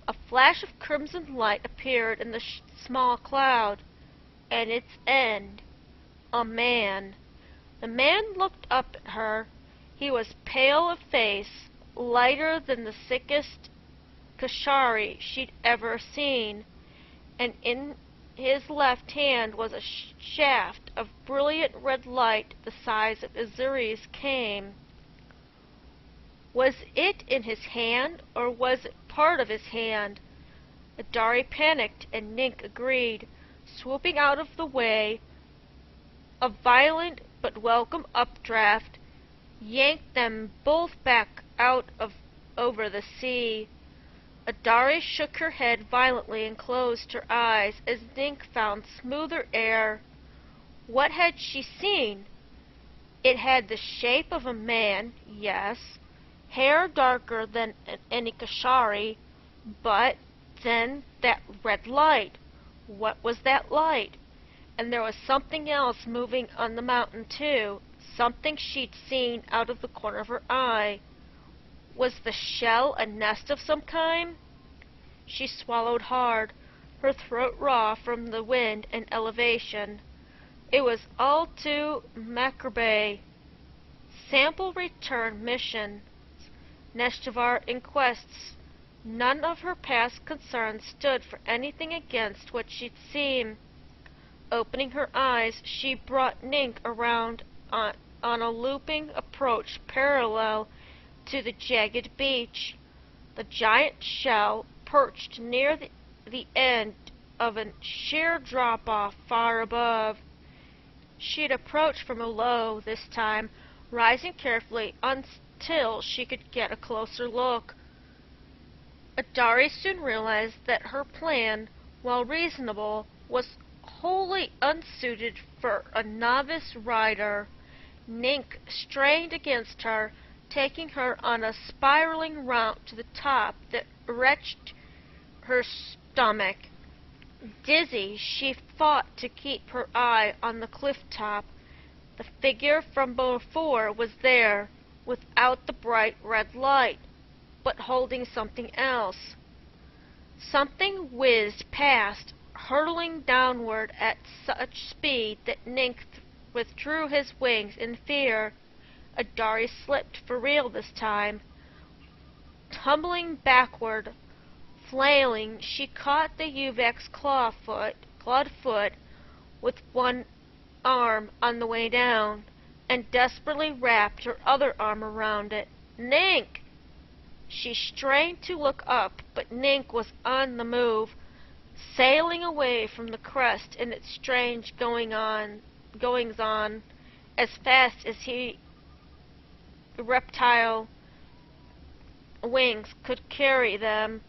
A flash of crimson light appeared in the small cloud, and its end, a man. The man looked up at her. He was pale of face, lighter than the sickest Kashari she'd ever seen, and in his left hand was a shaft of brilliant red light the size of Azuri's cane. Was it in his hand, or was it part of his hand? Adari panicked, and Nink agreed. Swooping out of the way, a violent but welcome updraft yanked them both back out over the sea. Adari shook her head violently and closed her eyes as Nink found smoother air. What had she seen? It had the shape of a man, yes, hair darker than any Kashari, but then that red light. What was that light? And there was something else moving on the mountain too, something she'd seen out of the corner of her eye. Was the shell a nest of some kind? She swallowed hard, her throat raw from the wind and elevation. It was all too macabre. Sample return mission. Neshtavar inquests. None of her past concerns stood for anything against what she'd seen. Opening her eyes, she brought Nink around on a looping approach parallel to the jagged beach. The giant shell perched near the end of a sheer drop-off far above. She'd approached from below this time, rising carefully until she could get a closer look. Adari soon realized that her plan, while reasonable, was wholly unsuited for a novice rider. Nink strained against her, taking her on a spiraling route to the top that wrenched her stomach. Dizzy, she fought to keep her eye on the cliff top. The figure from before was there, without the bright red light, but holding something else. Something whizzed past, hurtling downward at such speed that Nink withdrew his wings in fear. Adari slipped for real this time. Tumbling backward, flailing, she caught the UVAC's clawed foot with one arm on the way down, and desperately wrapped her other arm around it. Nink! She strained to look up, but Nink was on the move, sailing away from the crest in its strange goings-on, as fast as the reptile wings could carry them.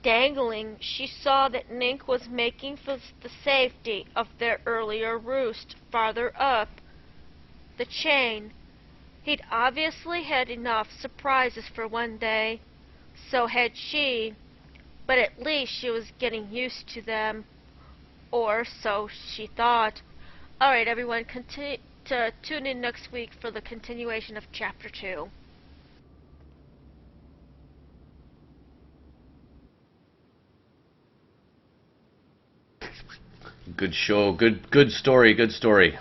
Dangling, she saw that Nink was making for the safety of their earlier roost farther up the chain. He'd obviously had enough surprises for one day. So had she. But at least she was getting used to them. Or so she thought. Alright, everyone, tune in next week for the continuation of Chapter 2. Good show. Good story. Good story.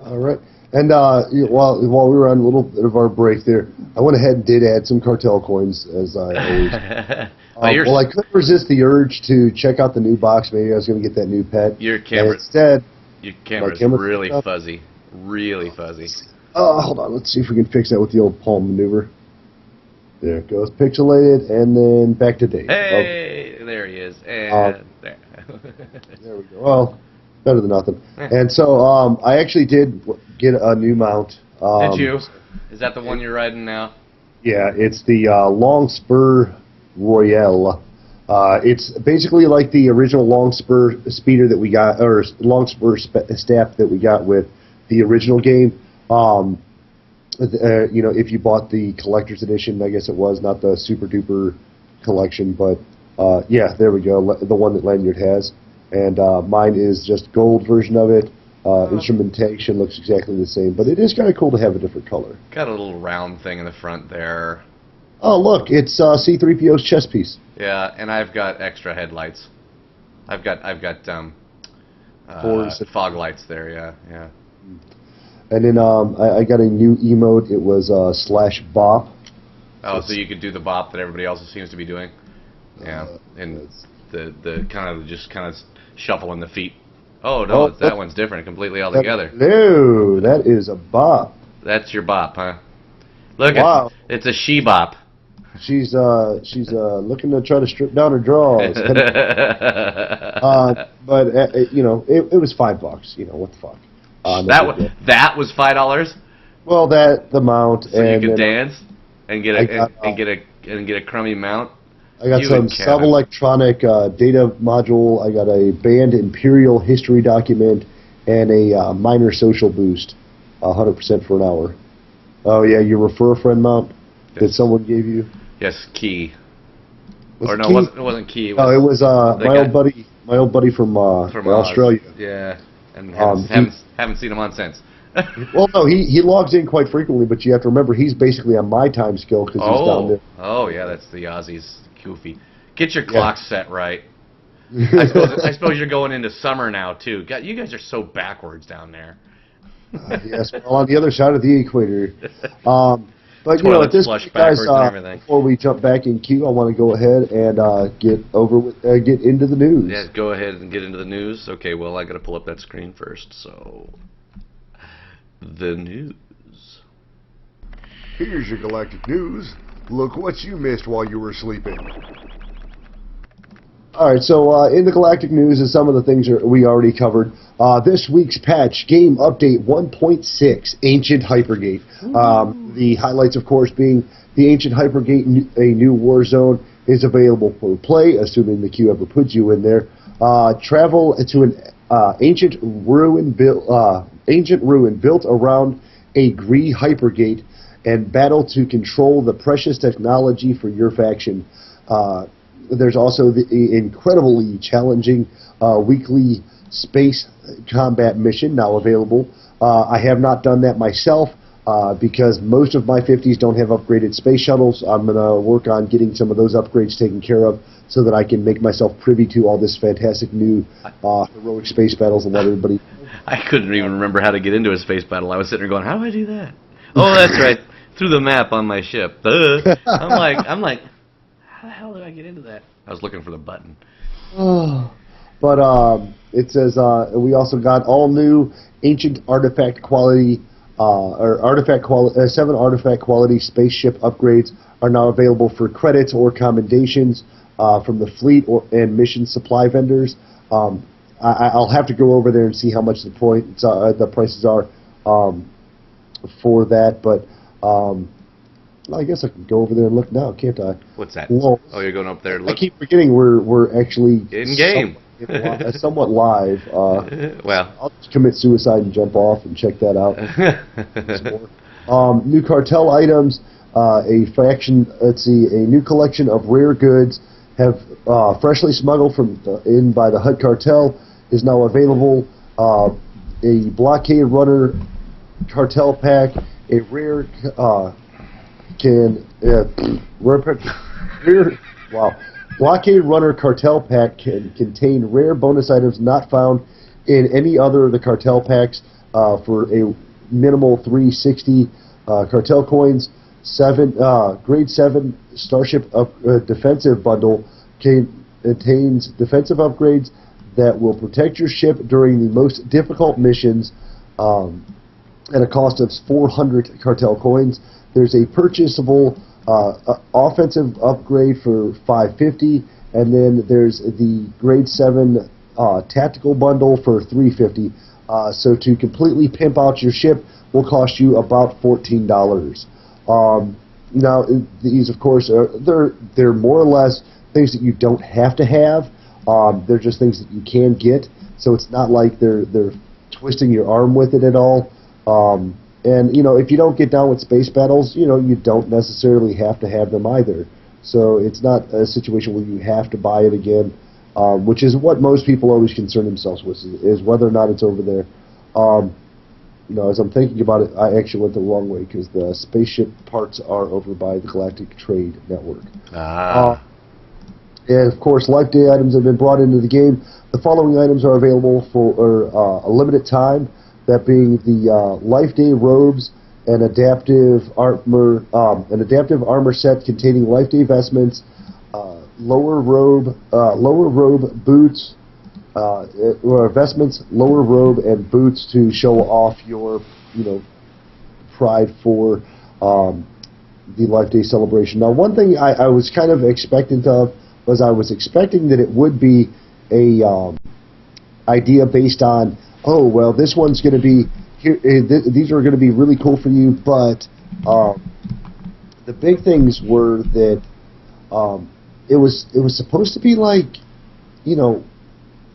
All right. And while we were on a little bit of our break there, I went ahead and did add some cartel coins, as I always. Well, I couldn't resist the urge to check out the new box. Maybe I was going to get that new pet. Your camera. Instead, your camera's really fuzzy. Really fuzzy. Hold on. Let's see if we can fix that with the old palm maneuver. There it goes, pixelated, and then back to Dave. Hey, there he is. And there. There we go. Well, better than nothing. And so I actually did get a new mount. Did you? Is that the one you're riding now? Yeah, it's the Long Spur Royale. It's basically like the original Long Spur speeder that we got, or Long Spur staff that we got with the original game. You know, if you bought the collector's edition, I guess it was, not the super duper collection, but yeah, there we go, the one that Lanyard has. And mine is just gold version of it. Instrumentation looks exactly the same, but it is kind of cool to have a different color. Got a little round thing in the front there. Oh, look, it's C-3PO's chest piece. Yeah, and I've got extra headlights. I've got fog lights there. Yeah. And then I got a new emote. It was /bop. Oh, so you could do the bop that everybody else seems to be doing. Yeah, and the kind of shuffling the feet. Oh no, that one's different completely altogether. No, that is a bop. That's your bop, huh? Look, wow. It's a she bop. She's looking to try to strip down her drawers. But you know, it was $5. You know, what the fuck. That was $5. Well, the mount, so and you could dance and get a crummy mount. I got some sub-electronic data module. I got a banned Imperial history document and a minor social boost, 100% for an hour. Oh yeah, your refer a friend mount that someone gave you. Yes, Key. Was or no, Key? It wasn't Key. It was my old buddy from Australia. Yeah, and haven't seen him on since. Well, no, he logs in quite frequently, but you have to remember he's basically on my time scale because he's down there. Oh, yeah, that's the Aussies. Goofy. Get your clock set right. I suppose you're going into summer now, too. God, you guys are so backwards down there. Yes, well, on the other side of the equator. But, you know, at this point, guys, before we jump back in queue, I want to go ahead and get into the news. Yeah, go ahead and get into the news. Okay, well, I got to pull up that screen first, so... The news. Here's your Galactic News. Look what you missed while you were sleeping. Alright, so in the Galactic News is some of the things we already covered. This week's patch, Game Update 1.6, Ancient Hypergate. The highlights, of course, being the Ancient Hypergate, a new war zone, is available for play, assuming the queue ever puts you in there. Travel to an ancient ruin built around a Gree Hypergate and battle to control the precious technology for your faction. There's also the incredibly challenging weekly space combat mission now available. I have not done that myself because most of my 50s don't have upgraded space shuttles. I'm going to work on getting some of those upgrades taken care of so that I can make myself privy to all this fantastic new heroic space battles and let everybody... I couldn't even remember how to get into a space battle. I was sitting there going, how do I do that? Oh, that's right. Through the map on my ship. I'm like, how the hell did I get into that? I was looking for the button. But it says we also got all new ancient artifact quality, 7 artifact quality spaceship upgrades are now available for credits or commendations from the fleet and mission supply vendors. I'll have to go over there and see how much the prices are for that, but I guess I can go over there and look now, can't I? What's that? Well, oh, you're going up there. Look. I keep forgetting we're actually in game, somewhat live. Well, I'll just commit suicide and jump off and check that out. New cartel items, a new collection of rare goods have freshly smuggled in by the Hutt cartel is now available. A blockade runner cartel pack, a rare blockade runner cartel pack can contain rare bonus items not found in any other of the cartel packs for a minimal 360 cartel coins. Grade 7 Starship defensive bundle contains defensive upgrades that will protect your ship during the most difficult missions at a cost of 400 cartel coins. There's a purchasable offensive upgrade for $550, and then there's the grade 7 tactical bundle for $350. So to completely pimp out your ship will cost you about $14. Now these, of course, they're more or less things that you don't have to have. They're just things that you can get. So it's not like they're twisting your arm with it at all. And if you don't get down with space battles, you don't necessarily have to have them either. So it's not a situation where you have to buy it again, which is what most people always concern themselves with, is whether or not it's over there. As I'm thinking about it, I actually went the wrong way, because the spaceship parts are over by the Galactic Trade Network. And of course, Life Day items have been brought into the game. The following items are available for a limited time, that being the Life Day robes, an adaptive armor set containing Life Day vestments, lower robe boots, vestments, lower robe, and boots to show off your pride for the Life Day celebration. Now, one thing I was kind of expectant of was I was expecting that it would be a idea based on, oh, well, this one's going to be here. These are going to be really cool for you, but the big things were that it was supposed to be like,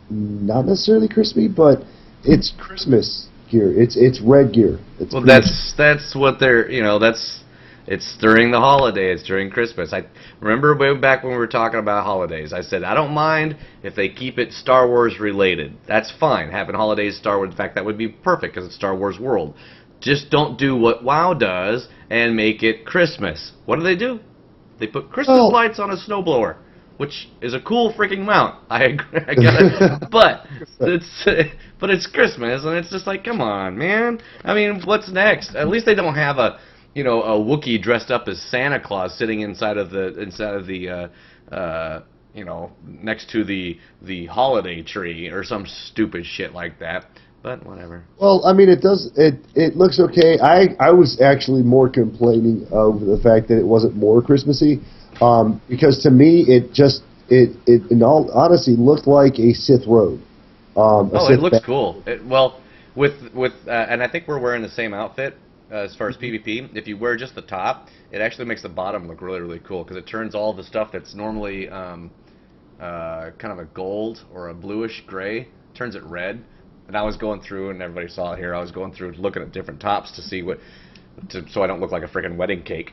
not necessarily crispy, but it's Christmas gear. It's red gear. Well, that's what they're it's during the holidays, during Christmas. I remember way back when we were talking about holidays, I said I don't mind if they keep it Star Wars related. That's fine. Having holidays Star Wars, in fact, that would be perfect because it's Star Wars world. Just don't do what WoW does and make it Christmas. What do? They put Christmas lights on a snowblower, which is a cool freaking mount. I agree. I get it. but it's Christmas, and it's just like, come on, man. I mean, what's next? At least they don't have a Wookiee dressed up as Santa Claus sitting inside of the next to the holiday tree or some stupid shit like that. But whatever. Well, I mean, it looks okay. I was actually more complaining of the fact that it wasn't more Christmassy, because to me it in all honesty looked like a Sith robe. It looks cool. And I think we're wearing the same outfit. As far as PvP, if you wear just the top, it actually makes the bottom look really, really cool, because it turns all the stuff that's normally kind of a gold or a bluish gray, turns it red. And I was going through, and everybody saw it here, I was going through looking at different tops to see so I don't look like a freaking wedding cake.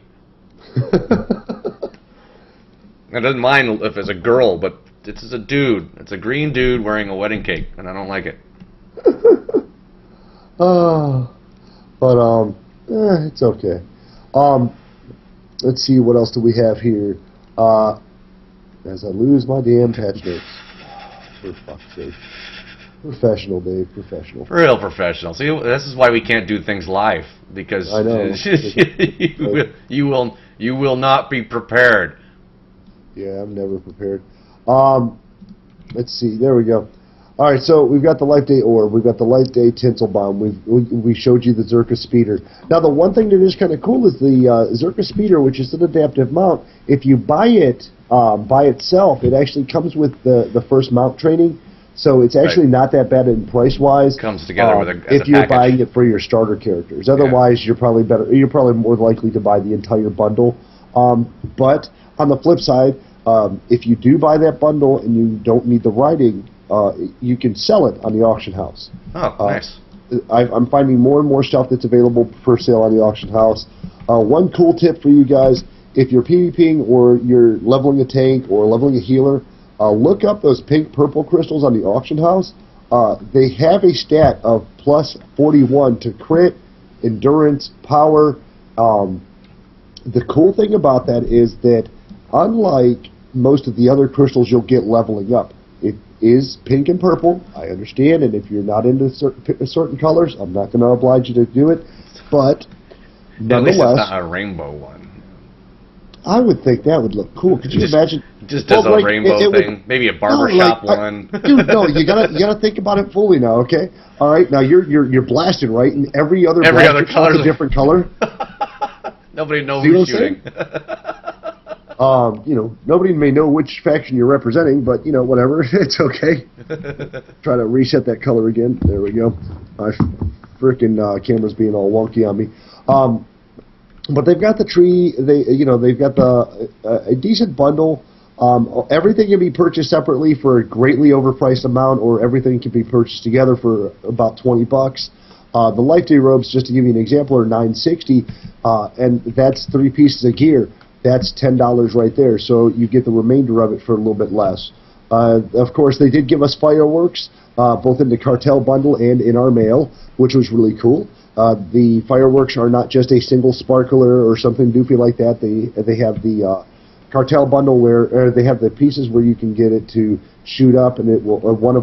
I doesn't mind if it's a girl, but it's a dude. It's a green dude wearing a wedding cake, and I don't like it. But it's okay. Let's see, what else do we have here? As I lose my damn patch notes. For fuck's sake. Professional, Dave. Professional. Real professional. See, this is why we can't do things live, because I know. you will not be prepared. Yeah, I'm never prepared. Let's see. There we go. All right, so we've got the Life Day Orb, we've got the Life Day Tinsel Bomb, we showed you the Zerka Speeder. Now, the one thing that is kind of cool is the Zerka Speeder, which is an adaptive mount. If you buy it by itself, it actually comes with the first mount training, so it's actually not that bad in price-wise. Comes together with if you're buying it for your starter characters. Otherwise, you're probably more likely to buy the entire bundle. But on the flip side, if you do buy that bundle and you don't need the writing, you can sell it on the auction house. Oh, nice. I'm finding more and more stuff that's available for sale on the auction house. One cool tip for you guys, if you're PvPing or you're leveling a tank or leveling a healer, look up those pink-purple crystals on the auction house. They have a stat of plus 41 to crit, endurance, power. The cool thing about that is that unlike most of the other crystals you'll get leveling up, it is pink and purple, I understand, and if you're not into certain colors, I'm not going to oblige you to do it, but nonetheless... At least it's not a rainbow one. I would think that would look cool. Could you imagine? Just as a rainbow thing, maybe a barbershop one. Dude, no, you gotta think about it fully now, okay? All right, now you're blasted, right? And every other color is a different color. Nobody knows See what who's I'm saying? shooting. Nobody may know which faction you're representing, but whatever, it's okay. Try to reset that color again. There we go. My frickin' camera's being all wonky on me. But they've got the tree. They've got a decent bundle. Everything can be purchased separately for a greatly overpriced amount, or everything can be purchased together for about $20. The Life Day robes, just to give you an example, are $9.60, and that's 3 pieces of gear. That's $10 right there. So you get the remainder of it for a little bit less. Of course, they did give us fireworks, both in the cartel bundle and in our mail, which was really cool. The fireworks are not just a single sparkler or something doofy like that. They have the cartel bundle where they have the pieces where you can get it to shoot up, and it will. One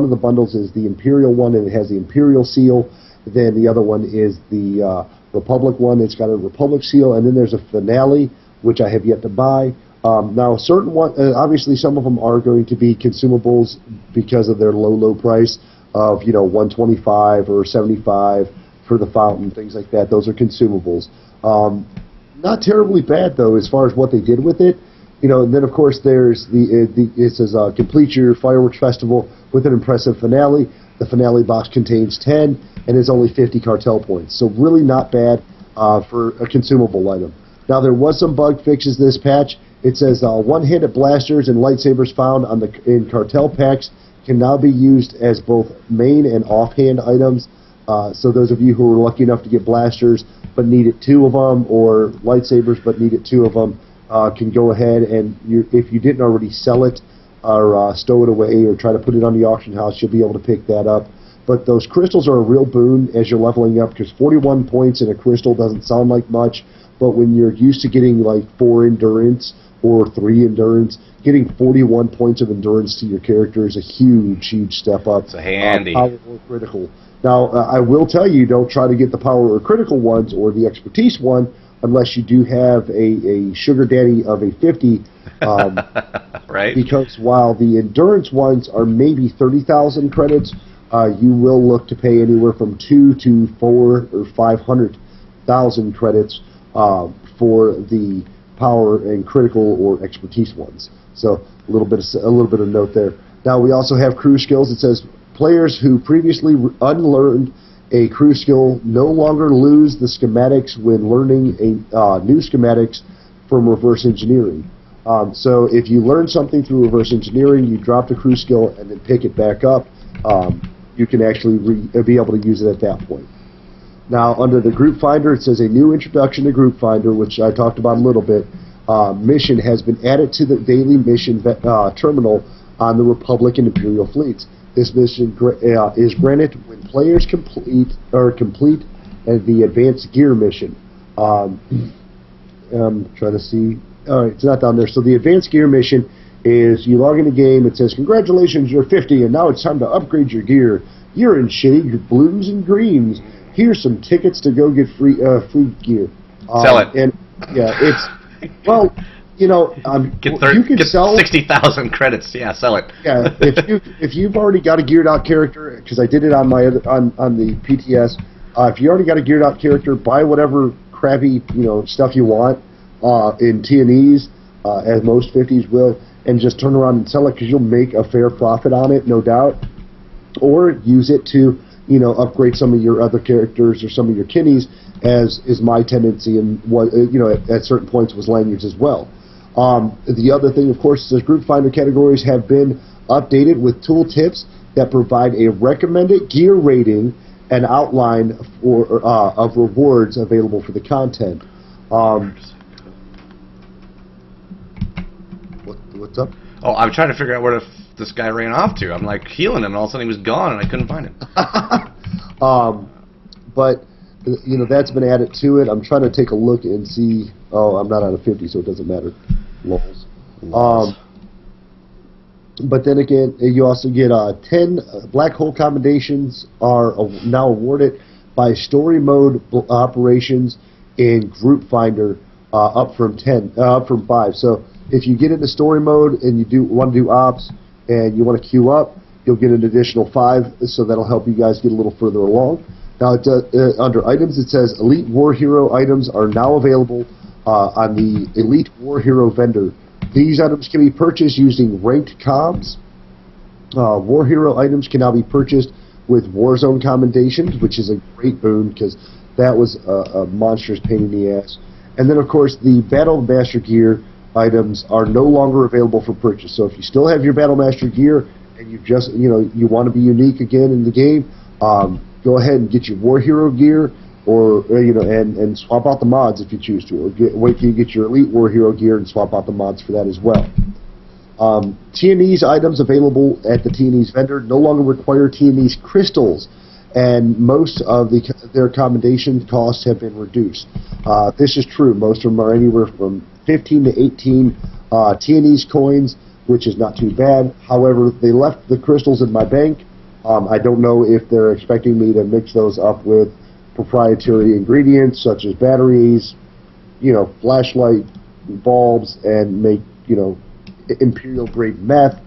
of the bundles is the Imperial one, and it has the Imperial seal. Then the other one is the Republic one. It's got a Republic seal, and then there's a finale, which I have yet to buy. Now, certain one, obviously, some of them are going to be consumables because of their low price of $125 or $75 for the fountain, things like that. Those are consumables. Not terribly bad though, as far as what they did with it. And then of course there's it says complete your fireworks festival with an impressive finale. The finale box contains 10 and is only 50 cartel points. So really not bad for a consumable item. Now there was some bug fixes this patch. It says one-handed blasters and lightsabers found in cartel packs can now be used as both main and offhand items. So those of you who were lucky enough to get blasters but needed 2 of them, or lightsabers but needed 2 of them, can go ahead and if you didn't already sell it or stow it away or try to put it on the auction house, you'll be able to pick that up. But those crystals are a real boon as you're leveling up, because 41 points in a crystal doesn't sound like much, but when you're used to getting like 4 endurance or 3 endurance, getting 41 points of endurance to your character is a huge step up. It's a handy. Power or critical. Now, I will tell you, don't try to get the power or critical ones or the expertise one unless you do have a sugar daddy of a 50. Right. Because while the endurance ones are maybe 30,000 credits, you will look to pay anywhere from 2 to 4 or 500,000 credits for the power and critical or expertise ones. So a little bit of note there. Now we also have crew skills. It says players who previously unlearned a crew skill no longer lose the schematics when learning new schematics from reverse engineering. So if you learn something through reverse engineering, you drop the crew skill and then pick it back up, you can actually be able to use it at that point. Now, under the Group Finder, it says a new introduction to Group Finder, which I talked about a little bit. Mission has been added to the daily mission terminal on the Republic and Imperial fleets. This mission is granted when players complete the advanced gear mission. I'm trying to see. All right, it's not down there. So the advanced gear mission is you log in the game. It says, "Congratulations, you're 50, and now it's time to upgrade your gear. You're in shady blues and greens. Here's some tickets to go get free gear." Sell it. And yeah, it's well. You can sell 60,000 credits. Yeah, sell it. Yeah, if you've already got a geared out character, because I did it on my on the PTS. If you already got a geared out character, buy whatever crappy stuff you want in T&Es, as most 50s will, and just turn around and sell it, because you'll make a fair profit on it, no doubt. Or use it to upgrade some of your other characters or some of your kinnies, as is my tendency, and what at certain points was Lanyards as well. The other thing, of course, is the Group Finder categories have been updated with tooltips that provide a recommended gear rating and outline of rewards available for the content. What's up? Oh, I'm trying to figure out where this guy ran off to. I'm like healing him, and all of a sudden he was gone, and I couldn't find him. But that's been added to it. I'm trying to take a look and see. Oh, I'm not on a 50, so it doesn't matter. Lols. But then again, you also get 10 black hole combinations are now awarded by story mode operations in Group Finder, up from 5. So if you get into story mode and you want to do ops and you want to queue up, you'll get an additional 5. So that'll help you guys get a little further along. Now, under items, it says Elite War Hero items are now available on the Elite War Hero vendor. These items can be purchased using ranked comms. War Hero items can now be purchased with Warzone commendations, which is a great boon because that was a monstrous pain in the ass. And then, of course, the Battle Master gear items are no longer available for purchase. So if you still have your Battle Master gear and you want to be unique again in the game, go ahead and get your War Hero gear, or and swap out the mods if you choose to, or wait till you get your Elite War Hero gear and swap out the mods for that as well. T&E's items available at the T&E's vendor no longer require T&E's crystals, and most of their commendation costs have been reduced. This is true. Most of them are anywhere from 15 to 18 T&E's coins, which is not too bad. However, they left the crystals in my bank. I don't know if they're expecting me to mix those up with proprietary ingredients such as batteries, flashlight bulbs, and make imperial grade meth.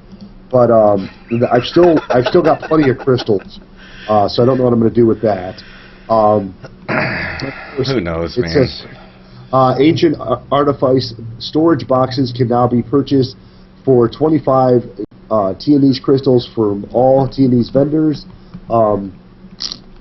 But I've still got plenty of crystals, so I don't know what I'm going to do with that. Who knows, it man? Says, ancient artifice storage boxes can now be purchased for 25 T&E's crystals from all T&E's vendors.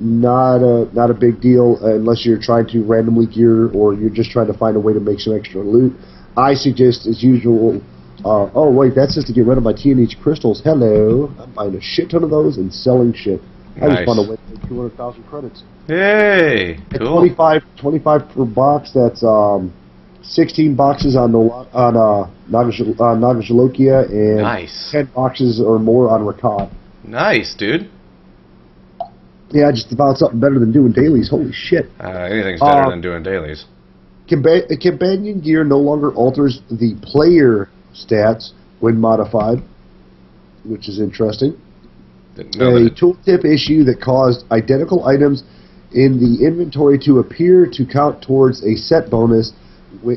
Not a big deal unless you're trying to randomly gear or you're just trying to find a way to make some extra loot. I suggest, as usual, oh wait, that's just to get rid of my T&E's crystals. Hello, I'm buying a shit ton of those and selling shit. I just found a way to make 200,000 credits. Yay! Cool. 25 per box. That's 16 boxes on Nagajalokia and Nice. 10 boxes or more on Rakat. Nice, dude. Yeah, just about something better than doing dailies. Holy shit. Anything's better than doing dailies. Companion gear no longer alters the player stats when modified, which is interesting. Didn't know A that. tooltip issue that caused identical items in the inventory to appear to count towards a set bonus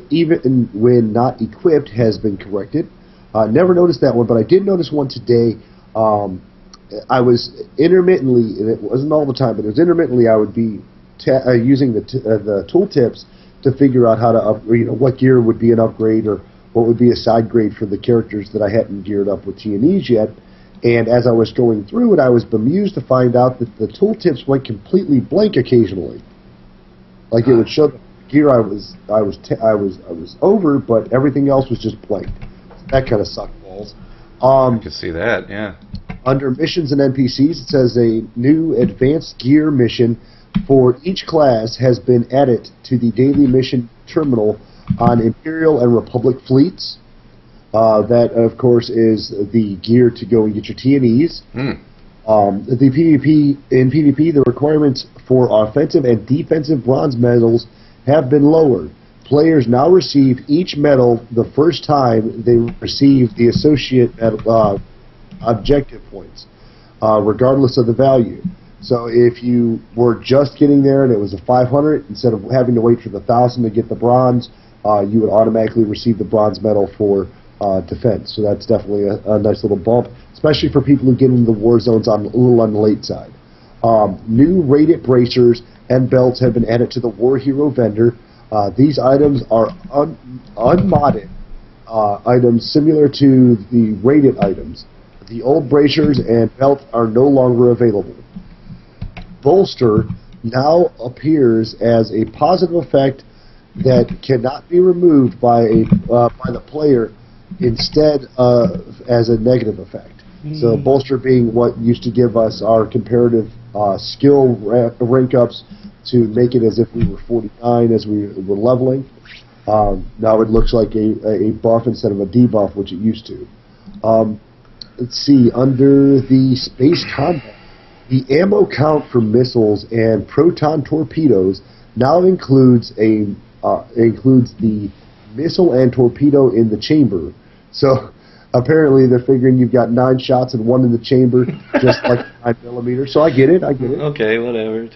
even when not equipped has been corrected. Never noticed that one, but I did notice one today. I was intermittently, and it wasn't all the time, but it was intermittently, I would be using the tooltips to figure out how to what gear would be an upgrade or what would be a side grade for the characters that I hadn't geared up with T&Es yet. And as I was going through it, I was bemused to find out that the tooltips went completely blank occasionally. Like it would show the gear I was over, but everything else was just blank. That kind of sucked balls. I can see that, yeah. Under missions and NPCs, it says a new advanced gear mission for each class has been added to the daily mission terminal on Imperial and Republic fleets. That, of course, is the gear to go and get your T&Es. In PvP, the requirements for offensive and defensive bronze medals have been lowered. Players now receive each medal the first time they receive the associate objective points, regardless of the value. So if you were just getting there and it was a 500, instead of having to wait for the 1,000 to get the bronze, you would automatically receive the bronze medal for defense. So that's definitely a nice little bump, especially for people who get into the war zones a little on the late side. New rated bracers and belts have been added to the War Hero vendor. These items are unmodded items similar to the rated items. The old bracers and belt are no longer available. Bolster now appears as a positive effect that cannot be removed by the player, instead as a negative effect. So bolster being what used to give us our comparative skill rank ups to make it as if we were 49 as we were leveling. Now it looks like a buff instead of a debuff, which it used to. Let's see, under the space combat, the ammo count for missiles and proton torpedoes now includes the missile and torpedo in the chamber. So apparently they're figuring you've got 9 shots and 1 in the chamber, just like 9mm. So I get it. Okay, whatever.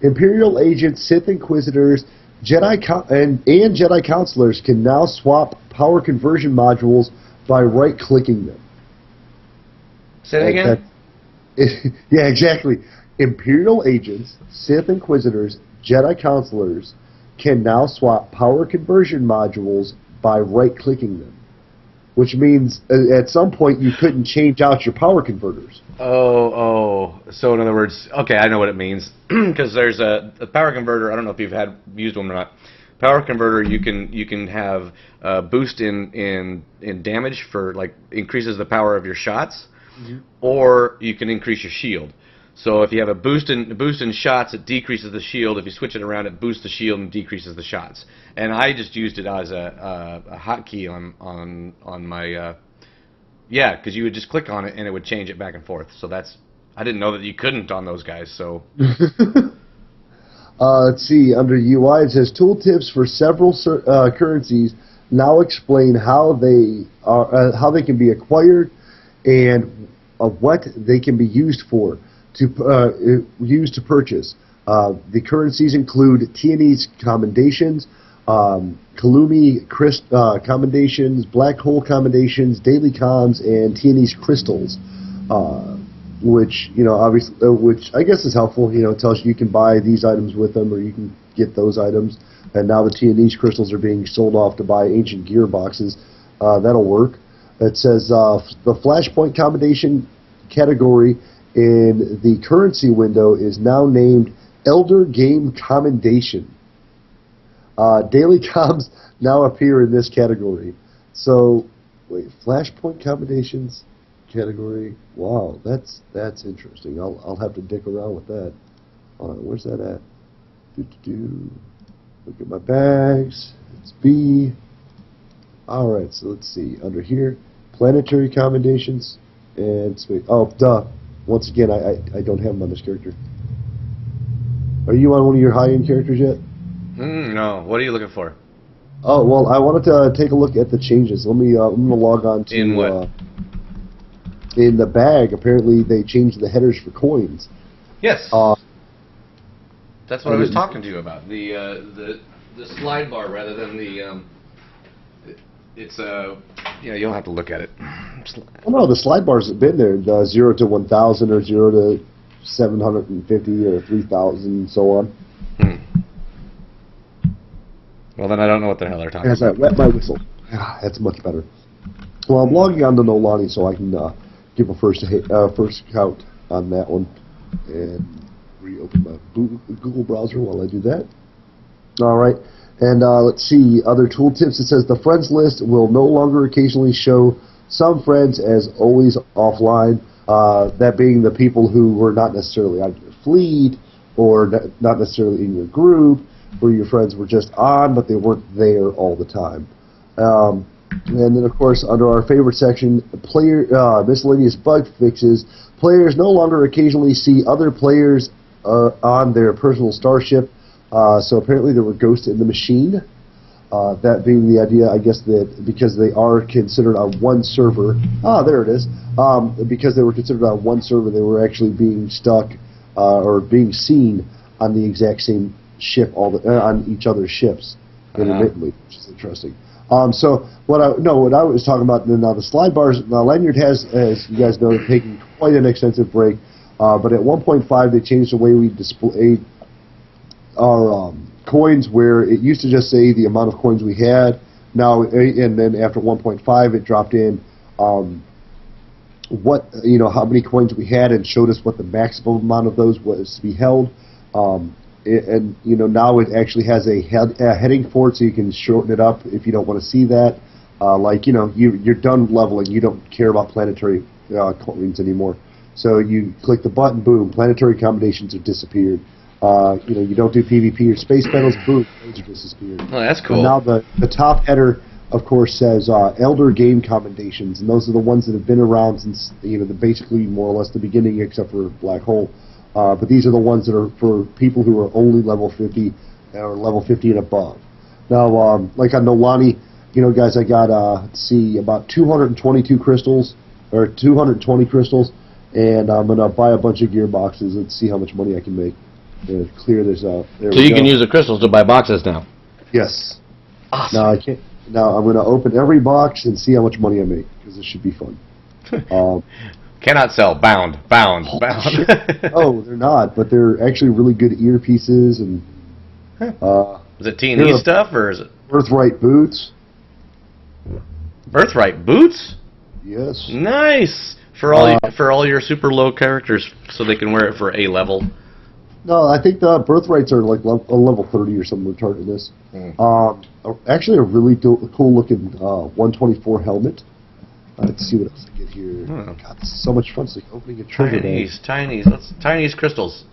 Imperial agents, Sith Inquisitors, Jedi and Jedi Counselors can now swap power conversion modules by right-clicking them. Say that again? Yeah, exactly. Imperial agents, Sith Inquisitors, Jedi Counselors can now swap power conversion modules by right-clicking them, which means at some point you couldn't change out your power converters. So in other words, okay, I know what it means, because there's a power converter. I don't know if you've used one or not. Power converter, you can have boost in damage for, like, increases the power of your shots, or you can increase your shield. So if you have a boost in shots, it decreases the shield. If you switch it around, it boosts the shield and decreases the shots. And I just used it as a hotkey on my because you would just click on it and it would change it back and forth. So I didn't know that you couldn't on those guys. So let's see, under UI it says tooltips for several currencies now explain how they can be acquired and what they can be used for. Used to purchase. The currencies include Tianese commendations, Kalumi commendations, black hole commendations, daily comms, and Tianese crystals, which obviously, which I guess is helpful. It tells you can buy these items with them, or you can get those items. And now the Tianese crystals are being sold off to buy ancient gear boxes. That'll work. It says the Flashpoint commendation category in the currency window is now named Elder Game Commendation. Daily comms now appear in this category. So, wait, Flashpoint Commendations category. Wow, that's interesting. I'll have to dick around with that. Where's that at? Look at my bags. It's B. All right, so let's see. Under here, planetary commendations and space. Oh, duh. Once again, I don't have him on this character. Are you on one of your high-end characters yet? No. What are you looking for? Oh, well, I wanted to take a look at the changes. I'm gonna log on to... In what? In the bag, apparently they changed the headers for coins. Yes. That's what I was talking to you about. The slide bar rather than the... It's you'll have to look at it. Oh no, the slide bars have been there. 0 to 1,000 or 0 to 750 or 3,000 and so on. Well, then I don't know what the hell they're talking As about. I wet my whistle. That's much better. Well, I'm logging on to Nolani so I can give a first count on that one and reopen my Google browser while I do that. All right. And let's see, other tooltips. It says the friends list will no longer occasionally show some friends as always offline, that being the people who were not necessarily on your fleet or not necessarily in your group, where your friends were just on, but they weren't there all the time. And then, of course, under our favorite section, miscellaneous bug fixes, players no longer occasionally see other players on their personal starship. So apparently there were ghosts in the machine. That being the idea, I guess, that because they are considered on one server. There it is. Because they were considered on one server, they were actually being stuck or being seen on the exact same ship, on each other's ships intermittently, which is interesting. So what I was talking about now, the slide bars. Now Lanyard has, as you guys know, taken quite an extensive break. But at 1.5, they changed the way we display our coins, where it used to just say the amount of coins we had. Now, and then after 1.5, it dropped in how many coins we had, and showed us what the maximum amount of those was to be held. Now it actually has a heading for it, so you can shorten it up if you don't want to see that. You're done leveling, you don't care about planetary coins anymore. So you click the button, boom, planetary combinations have disappeared. You don't do PvP or space battles, boom, those are disappeared. Oh, that's cool. And now the top header, of course, says Elder Game Commendations, and those are the ones that have been around since basically more or less the beginning, except for Black Hole. But these are the ones that are for people who are only level 50 or level 50 and above. Now, like on Nolani, guys, I got about 222 crystals or 220 crystals, and I'm gonna buy a bunch of gear boxes and see how much money I can make. Clear this out. So you can use the crystals to buy boxes now. Yes. Awesome. Now I can't. Now I'm going to open every box and see how much money I make, because this should be fun. Cannot sell. Bound. Bound. Bound. Oh, they're not, but they're actually really good earpieces and. Is it T&E stuff or is it Birthright boots. Birthright boots? Yes. Nice for all your super low characters, so they can wear it for A level. No, I think the birthrights are like a level 30 or something retardedness. Actually, a really cool looking 124 helmet. Let's see what else I get here. God, this is so much fun. It's like opening a treasure bag. Tinies crystals.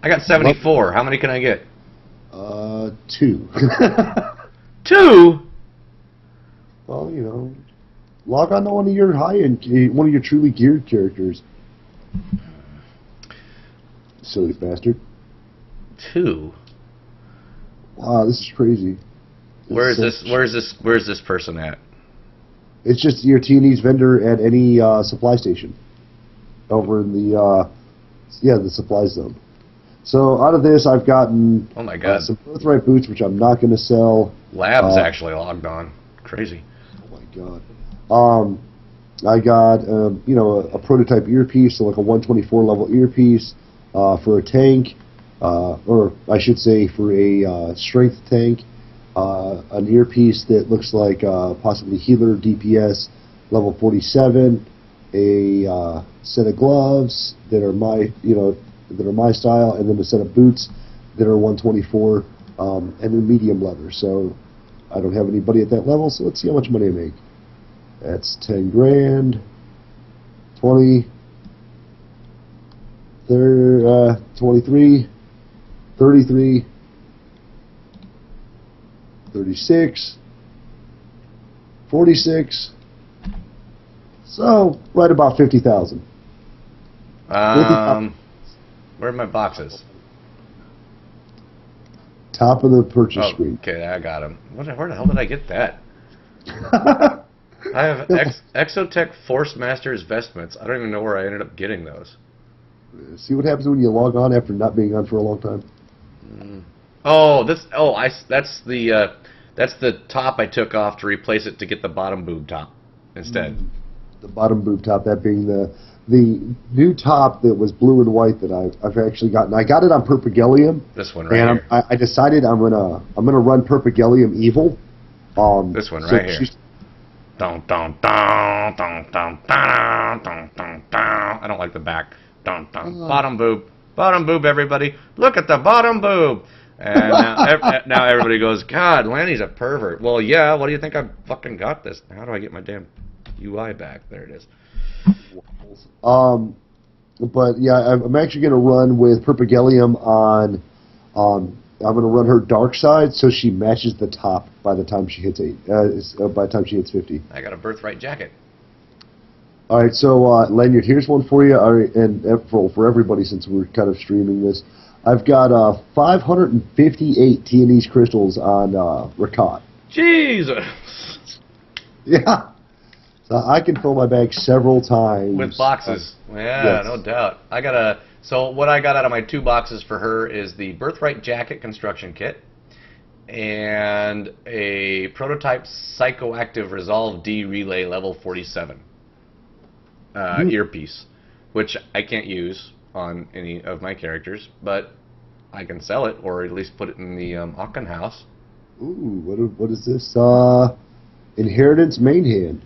I got 74. How many can I get? 2. 2? Well, you know, log on to one of your one of your truly geared characters. Silly bastard. 2. Wow, this is crazy. Where's this person at? It's just your T&E's vendor at any supply station over in the the supply zone. So out of this, I've gotten oh my god some birthright boots, which I'm not going to sell. Lab's actually logged on. Crazy. Oh my god. I got a prototype earpiece, so like a 124 level earpiece for a tank, or I should say for a strength tank. An earpiece that looks like possibly healer DPS level 47, a set of gloves that are my style, and then a set of boots that are 124 and then medium leather. So I don't have anybody at that level, so let's see how much money I make. That's 10 grand, 20, 23, 33, 36, 46, so right about 50,000. Where are my boxes? Top of the purchase screen. Okay, I got them. Where the hell did I get that? I have Exotech Force Masters vestments. I don't even know where I ended up getting those. See what happens when you log on after not being on for a long time. That's the top I took off to replace it to get the bottom boob top instead. The bottom boob top, that being the new top that was blue and white that I've actually gotten. I got it on Perpigelium. This one right here. I decided I'm gonna run Perpigelium Evil. This one right here. Dun, dun, dun, dun, dun, dun, dun, dun, dun. I don't like the back. Dun, dun. Bottom boob, everybody. Look at the bottom boob. And now everybody goes, God, Lanny's a pervert. Well, yeah, what do you think I fucking got this? How do I get my damn UI back? There it is. But yeah, I'm actually going to run with Perpigelium on. I'm going to run her dark side so she matches the top by the time she hits 50. I got a birthright jacket. All right, so Lanyard, here's one for you. All right, and for everybody, since we're kind of streaming this, I've got 558 T&E's crystals on Rakat. Jesus. Yeah. So I can fill my bag several times. With boxes. Yeah, yes. No doubt. So what I got out of my 2 boxes for her is the Birthright Jacket construction kit and a prototype Psychoactive Resolve D Relay level 47 earpiece, which I can't use on any of my characters, but I can sell it or at least put it in the auction house. Ooh, what is this? Inheritance main hand.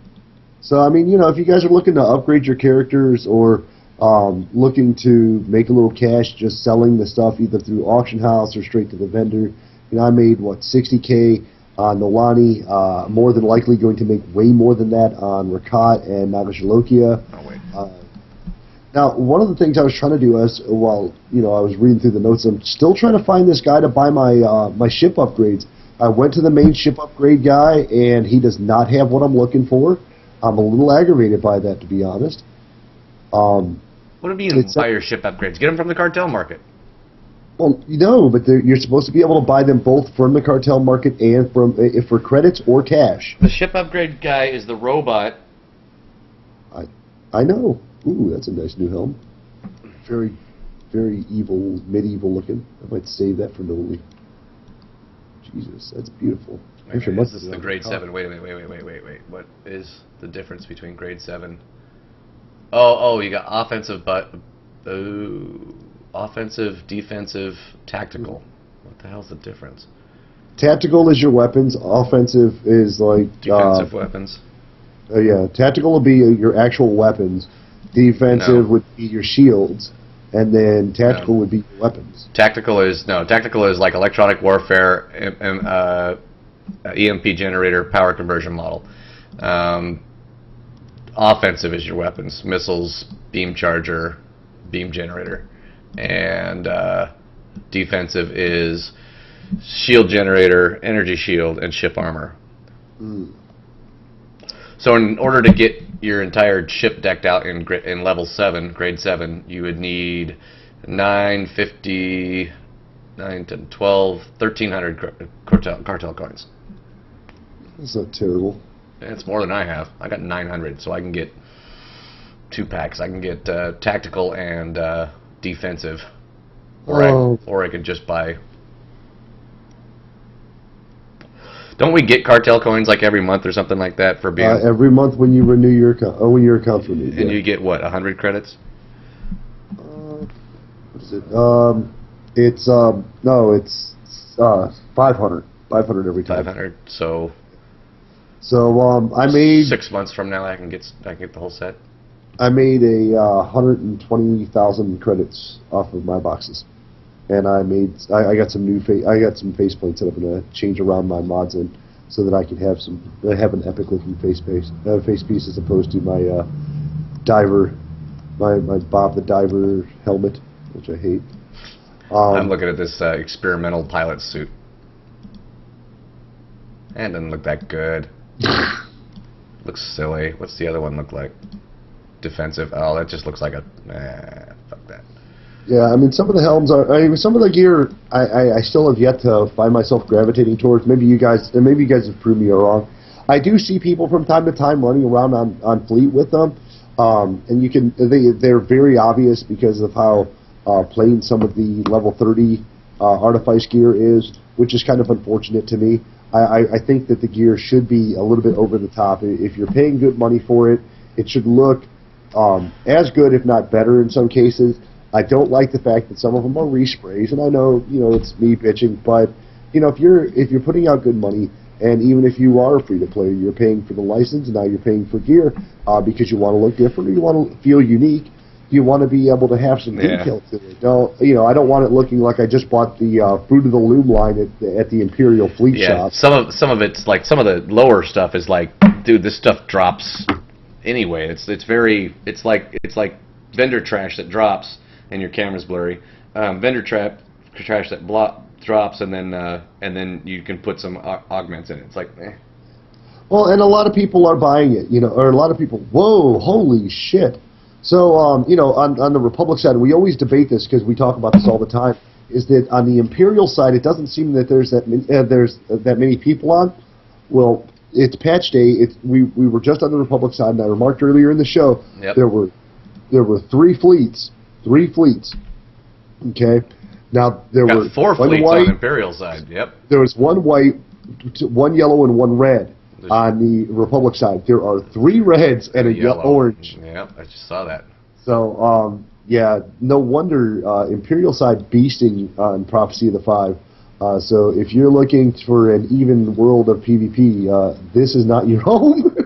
So, I mean, if you guys are looking to upgrade your characters or looking to make a little cash just selling the stuff either through auction house or straight to the vendor, I made, 60K on Nolani, more than likely going to make way more than that on Rakat and Nagashalokia. Oh, wait. Now, one of the things I was trying to do while I was reading through the notes, I'm still trying to find this guy to buy my ship upgrades. I went to the main ship upgrade guy, and he does not have what I'm looking for. I'm a little aggravated by that, to be honest. What do you mean buy your ship upgrades? Get them from the cartel market. Well, but you're supposed to be able to buy them both from the cartel market and for credits or cash. The ship upgrade guy is the robot. I know. Ooh, that's a nice new helm. Very, very evil, medieval looking. I might save that for Noli. Jesus, that's beautiful. Wait, is this the grade 7? Wait. What is the difference between grade 7 You got offensive, offensive, defensive, tactical. What the hell's the difference? Tactical is your weapons. Offensive is like Defensive weapons. Yeah, tactical will be your actual weapons. Defensive would be your shields, and then tactical would be your weapons. Tactical is like electronic warfare, EMP generator, power conversion model. Offensive is your weapons, missiles, beam charger, beam generator, and defensive is shield generator, energy shield, and ship armor. So in order to get your entire ship decked out in level 7, grade 7, you would need 950, 9 to 12, 1,300 cartel coins. That's not terrible. It's more than I have. I got 900, so I can get 2 packs. I can get tactical and defensive, or I could just buy. Don't we get cartel coins like every month or something like that for being? Every month when you renew your account, when your account's renewed. And you get what, 100 credits? What is it? It's 500. 500 every time. 500. So I made 6 months from now I can get the whole set. I made a 120,000 credits off of my boxes, and I got some faceplates that I'm gonna change around my mods in, so that I can have an epic looking face piece as opposed to my diver, my Bob the Diver helmet, which I hate. I'm looking at this experimental pilot suit. And it doesn't look that good. Looks silly. What's the other one look like? Defensive. Oh, that just looks like a. Fuck that. Yeah, I mean, some of the helms are. Some of the gear I still have yet to find myself gravitating towards. Maybe you guys have proved me wrong. I do see people from time to time running around on fleet with them, and they're very obvious because of how plain some of the level 30 artifice gear is, which is kind of unfortunate to me. I think that the gear should be a little bit over the top. If you're paying good money for it, it should look as good, if not better, in some cases. I don't like the fact that some of them are resprays, and I know it's me bitching, but if you're putting out good money, and even if you are a free to play, you're paying for the license, and now you're paying for gear because you want to look different or you want to feel unique. You want to be able to have some detail to it. I don't want it looking like I just bought the Fruit of the Loom line at the Imperial Fleet shop. Some of it's like some of the lower stuff is like, dude, this stuff drops anyway. It's like vendor trash that drops and your camera's blurry. Vendor trash that drops and then you can put some augments in it. It's like, eh. Well, and a lot of people are buying it, or a lot of people. Whoa, holy shit! So, on the Republic side, we always debate this because we talk about this all the time, is that on the Imperial side, it doesn't seem that there's that many people on. Well, it's patch day. We were just on the Republic side, and I remarked earlier in the show there were 3 fleets. 3 fleets. Okay? Now, there were 4 one fleets white, on Imperial side. Yep. There was 1 white, 1 yellow, and 1 red. On the Republic side, there are 3 reds and a yellow orange. Yep, I just saw that. So, no wonder Imperial side beasting on Prophecy of the 5. So if you're looking for an even world of PvP, this is not your home.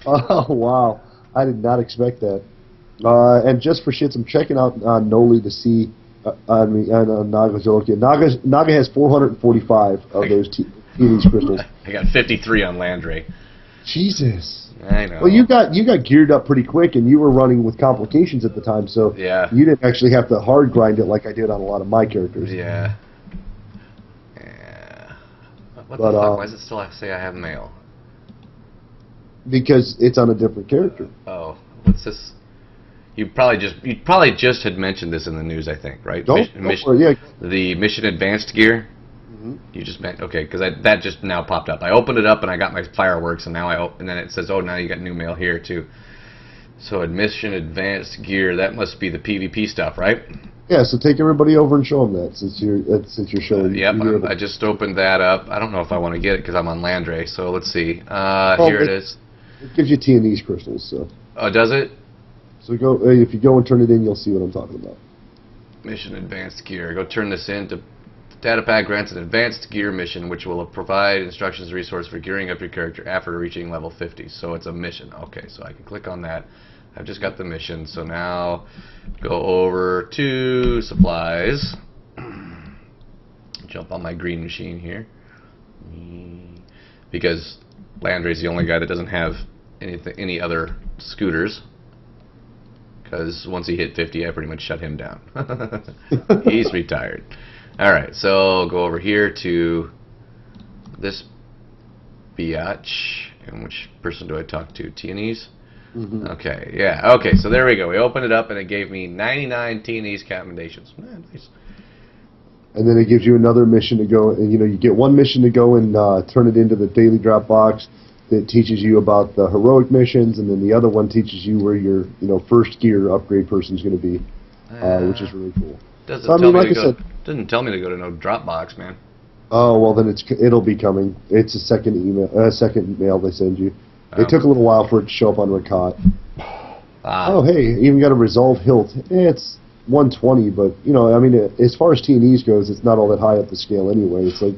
Oh, wow. I did not expect that. And just for shits, I'm checking out Noli to see on Naga's Zolokia. Naga has 445 of those these crystals. I got 53 on Landry. Jesus. I know. Well, you got geared up pretty quick, and you were running with complications at the time, so you didn't actually have to hard grind it like I did on a lot of my characters. Yeah. What the fuck? Why does it still say I have mail? Because it's on a different character. Oh, what's this? You probably just had mentioned this in the news, I think, right? The Mission Advanced gear. You just meant because that just now popped up. I opened it up and I got my fireworks, and now and then it says, oh, now you got new mail here too. So Mission Advanced gear, that must be the PvP stuff, right? Yeah. So take everybody over and show them that since you're showing. Yep. I just opened that up. I don't know if I want to get it because I'm on Landray. So let's see. Here it is. It gives you T&E's crystals. So. Oh, does it? So go if you go and turn it in, you'll see what I'm talking about. Mission advanced gear. Go turn this in. The data pack grants an advanced gear mission, which will provide instructions and resource for gearing up your character after reaching level 50. So it's a mission. Okay, so I can click on that. I've just got the mission. So now go over to supplies. Jump on my green machine here. Because Landry's the only guy that doesn't have any other scooters. Because once he hit 50, I pretty much shut him down. He's retired. Alright, so go over here to this biatch. And which person do I talk to? T&Es? Mm-hmm. Okay, yeah, okay, so there we go. We opened it up and it gave me 99 T&Es commendations. Nice. And then it gives you another mission to go, and you get one mission to go and turn it into the daily drop box that teaches you about the heroic missions, and then the other one teaches you where your first gear upgrade person is going to be, which is really cool. Doesn't tell me to go to no Dropbox, man. Oh well, then it'll be coming. It's a second mail they send you. Oh. It took a little while for it to show up on Rakat. Oh hey, even got a resolve hilt. It's 120, but as far as T&Es goes, it's not all that high up the scale anyway. It's like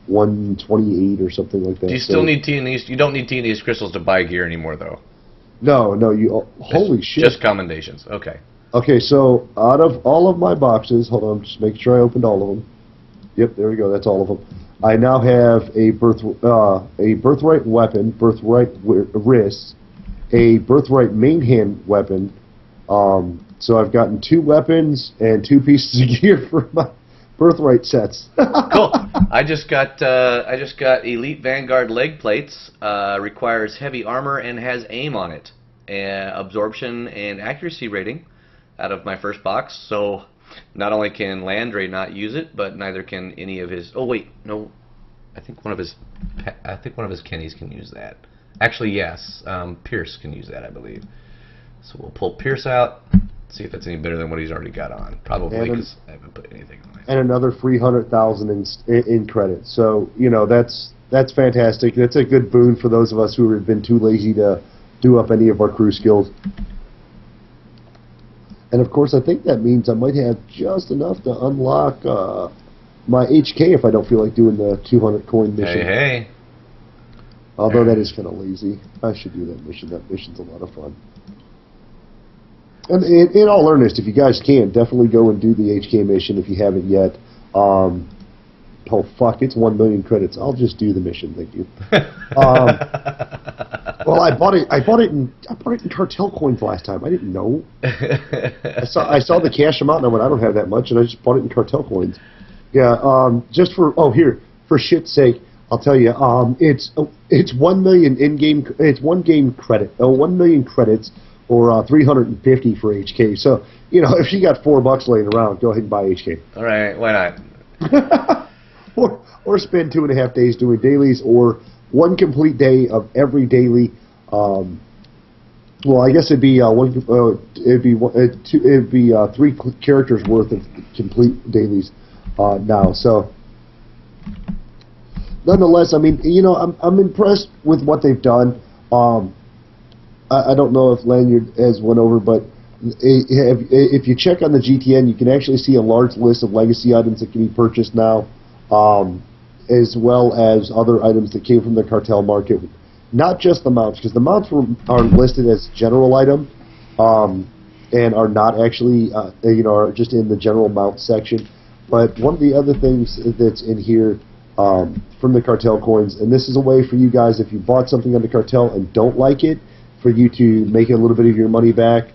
128 or something like that. Do you still need T&Es? You don't need T&Es crystals to buy gear anymore, though. No, holy shit. Just commendations. Okay. Okay, so out of all of my boxes, hold on, just make sure I opened all of them. Yep, there we go. That's all of them. I now have a birthright weapon, birthright wrist, a birthright main hand weapon. So I've gotten 2 weapons and 2 pieces of gear for my birthright sets. Cool. I just got Elite Vanguard leg plates. Requires heavy armor and has aim on it, absorption and accuracy rating out of my first box. So not only can Landry not use it, but neither can any of his. Oh wait, no. I think one of his Kennies can use that. Actually, yes. Pierce can use that, I believe. So we'll pull Pierce out. See if that's any better than what he's already got on. Probably, because I haven't put anything on it. And another 300,000 in credit. So that's fantastic. That's a good boon for those of us who have been too lazy to do up any of our crew skills. And of course, I think that means I might have just enough to unlock my HK if I don't feel like doing the 200 coin mission. Hey. Although that is kind of lazy. I should do that mission. That mission's a lot of fun. And in all earnest, if you guys can, definitely go and do the HK mission if you haven't yet. Oh fuck, it's 1 million credits. I'll just do the mission, thank you. Well, I bought it in cartel coins last time. I didn't know. I saw the cash amount and I went, I don't have that much, and I just bought it in cartel coins. Yeah. Just for for shit's sake, I'll tell you. It's 1 million in-game. It's 1 game credit. 1 million credits. Or 350 for HK. So, if you got $4 laying around, go ahead and buy HK. All right, why not? or spend 2.5 days doing dailies, or 1 complete day of every daily. Well, I guess it'd be 3 characters worth of complete dailies now. So, nonetheless, I mean, I'm impressed with what they've done. I don't know if Lanyard has went over, but if you check on the GTN, you can actually see a large list of legacy items that can be purchased now, as well as other items that came from the cartel market. Not just the mounts, because the mounts are listed as general item, and are not actually, are just in the general mount section. But one of the other things that's in here from the cartel coins, and this is a way for you guys, if you bought something on the cartel and don't like it, for you to make a little bit of your money back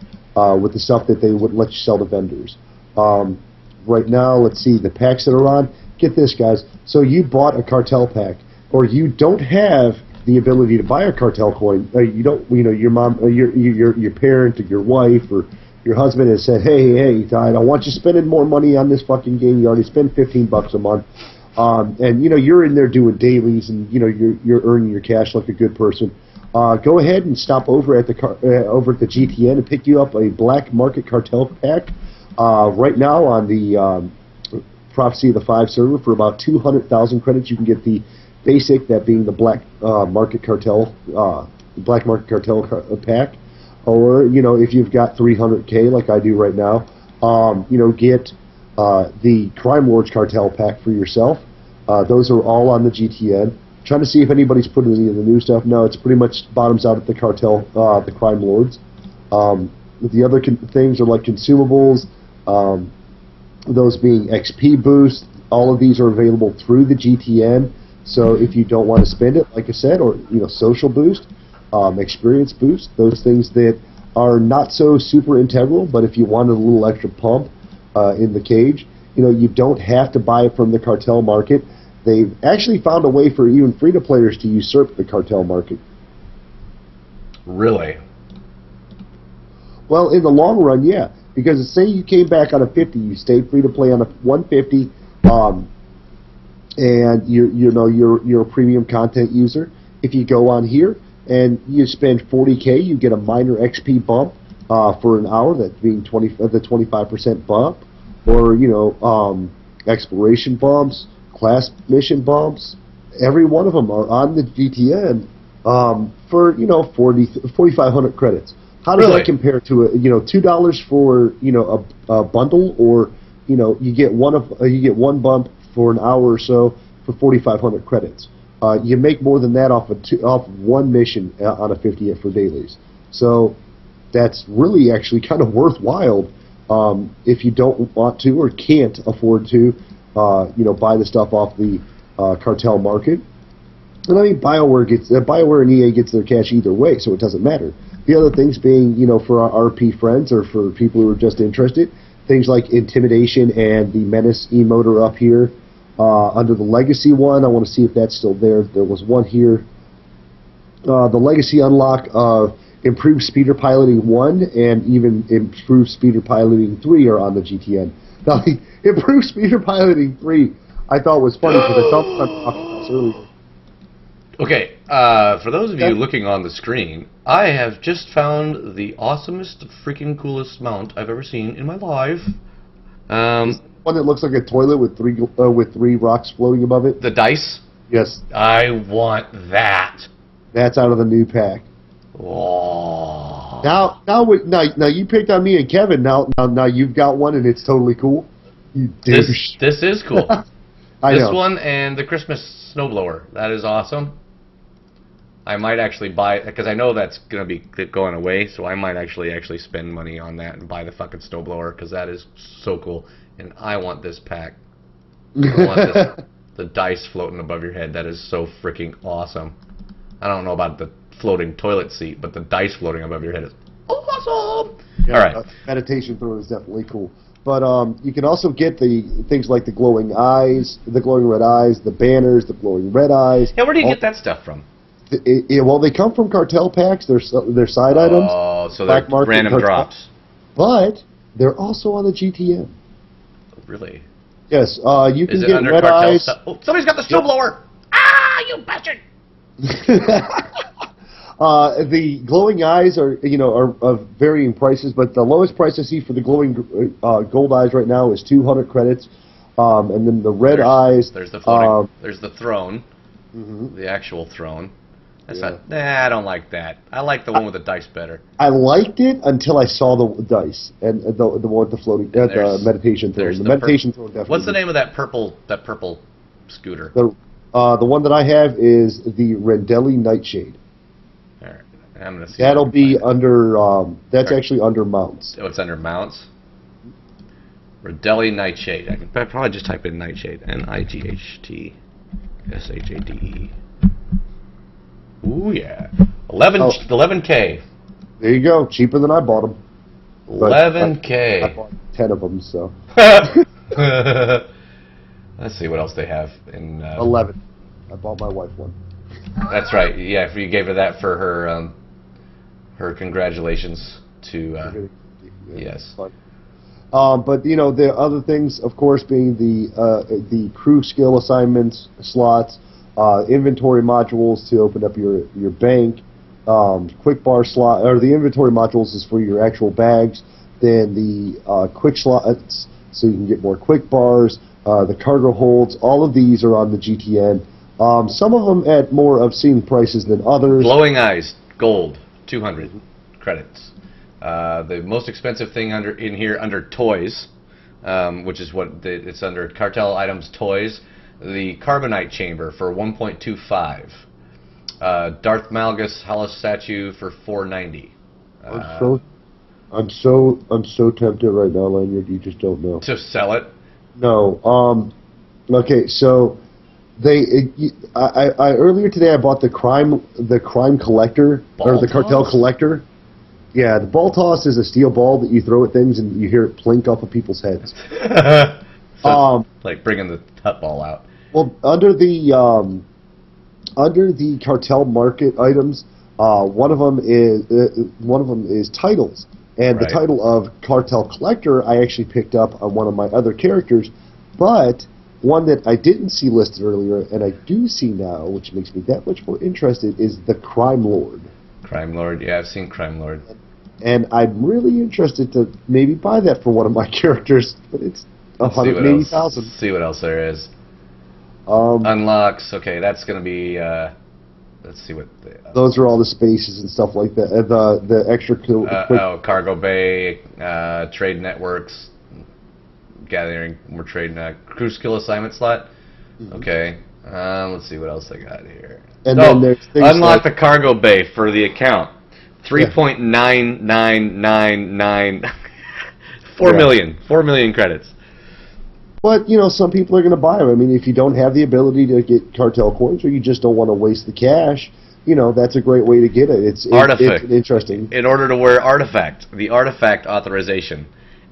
with the stuff that they would let you sell to vendors. Right now, let's see, the packs that are on, get this, guys. So you bought a cartel pack, or you don't have the ability to buy a cartel coin. You don't, your mom, your parent, or your wife, or your husband has said, hey, I don't want you spending more money on this fucking game. You already spend $15 a month. And, you're in there doing dailies, and, you're earning your cash like a good person. Go ahead and stop over at the GTN and pick you up a black market cartel pack right now on the Prophecy of the 5 server for about 200,000 credits. You can get the basic, that being the black market cartel pack. or if you've got 300K like I do right now, get the Crime Lords Cartel pack for yourself. Those are all on the GTN. Trying to see if anybody's put any of the new stuff. No, it's pretty much bottoms out at the cartel, the Crime Lords. The other things are like consumables, those being XP boost. All of these are available through the GTN. So if you don't want to spend it, like I said, or social boost, experience boost, those things that are not so super integral, but if you wanted a little extra pump in the cage, you don't have to buy it from the cartel market. They've actually found a way for even free-to-players to usurp the cartel market. Really? Well, in the long run, yeah. Because say you came back on a 50, you stayed free-to-play on a 150, and you're a premium content user. If you go on here and you spend 40K, you get a minor XP bump for an hour, that being the 25% bump, or exploration bumps, class mission bumps. Every one of them are on the GTN for 4,500 credits. How does that compare to $2 for a bundle, or you get one bump for an hour or so for 4,500 credits? You make more than that off one mission on a 50 for dailies. So that's really actually kind of worthwhile if you don't want to or can't afford to buy the stuff off the cartel market. And I mean, Bioware and EA gets their cash either way, so it doesn't matter. The other things being, for our RP friends or for people who are just interested, things like Intimidation and the Menace emote are up here. Under the Legacy one, I want to see if that's still there. There was one here. The Legacy unlock of Improved Speeder Piloting 1 and even Improved Speeder Piloting 3 are on the GTN. Now, the Improved Speeder Piloting 3 I thought was funny because I thought about this earlier. Okay, for those of you looking on the screen, I have just found the awesomest, freaking coolest mount I've ever seen in my life. One that looks like a toilet with three rocks floating above it. The dice? Yes. I want that. That's out of the new pack. Oh. Now you picked on me and Kevin. Now you've got one and it's totally cool. You douche. This is cool. This one and the Christmas snowblower. That is awesome. I might actually buy it because I know that's gonna be going away. So I might actually spend money on that and buy the fucking snowblower because that is so cool. And I want this pack. I want the dice floating above your head. That is so freaking awesome. I don't know about the floating toilet seat, but the dice floating above your head is awesome. Yeah, all right. Meditation throne is definitely cool. But you can also get the things like the glowing eyes, the glowing red eyes, the banners, the glowing red eyes. Yeah, where do you get that stuff from? Well, they come from cartel packs. They're side items. Oh, so they're random drops. But they're also on the GTN. Really? Yes. You can Is it get under red cartel eyes. stuff? Oh, somebody's got the snowblower! Ah, you bastard! The glowing eyes are of varying prices, but the lowest price I see for the glowing gold eyes right now is 200 credits, and then the red eyes. There's the floating. There's the throne, Mm-hmm. the actual throne. That's not. Nah, I don't like that. I like the one with the dice better. I liked it until I saw the dice and the one with the floating, the meditation throne. The meditation throne definitely. What's the name of that purple scooter? The one that I have is the Rendeli Nightshade. All right, I'm gonna see. That'll be under. That's actually under mounts. Oh, it's under mounts. Redeli Nightshade. I could probably just type in Nightshade. NIGHTSHADE. Ooh yeah, 11K. There you go, cheaper than I bought them. 11K. I bought 10 of them, so. Let's see what else they have in. 11. I bought my wife one. That's right. Yeah, you gave her that for her her congratulations to. Yes. But the other things, of course, being the crew skill assignments slots, inventory modules to open up your bank, quick bar slot, or the inventory modules is for your actual bags. Then the quick slots, so you can get more quick bars. The cargo holds, all of these are on the GTN. Some of them at more obscene prices than others. Glowing eyes, gold, 200. credits. The most expensive thing in here under toys, which is what it's under cartel items toys, the Carbonite Chamber for 1.25. Darth Malgus Hollow Statue for 490. I'm so tempted right now, Lanyard. You just don't know. To sell it? No. Okay. So I earlier today I bought the crime collector Ball or the cartel toss? collector. Yeah, the ball toss is a steel ball that you throw at things and you hear it plink off of people's heads. So like bringing the hut ball out. Well, under the cartel market items, one of them is titles, and the Right. title of cartel collector I actually picked up on one of my other characters, but one that I didn't see listed earlier and I do see now, which makes me that much more interested, is the Crime Lord. Crime Lord, yeah, I've seen Crime Lord. And I'm really interested to maybe buy that for one of my characters, but it's $180,000. See what else there is. Um, Unlocks. Okay, that's gonna be. Let's see what. those are all the spaces and stuff like that. The extra cargo bay, trade networks, gathering more trade. Crew skill assignment slot. Mhm. Okay. Let's see what else I got here. And then there's things unlock like, the cargo bay for the account. 3.9999. 4 million. 4 million credits. But, some people are going to buy them. I mean, if you don't have the ability to get cartel coins or you just don't want to waste the cash, that's a great way to get it. It's interesting. In order to wear Artifact, the Artifact authorization,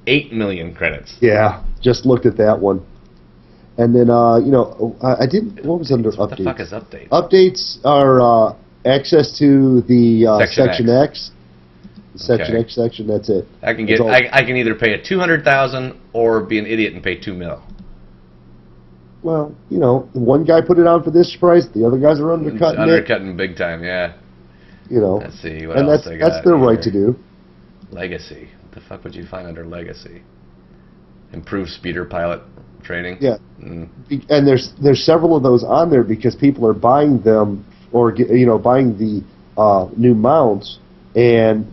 8 million credits. Yeah, just looked at that one. And then, I didn't, what was under What updates? the fuck is update? Updates are access to the Section X. The Section Okay. X section, that's it. I can That's get. all. I can either pay a 200,000 or be an idiot and pay 2 mil. Well, one guy put it on for this price, the other guys are undercutting it. Undercutting big time, yeah. Let's see what and else I got. that's their right here. to do. Legacy. What the fuck would you find under Legacy? Improved speeder pilot training. Yeah. Mm. And there's several of those on there because people are buying them or buying the new mounts, and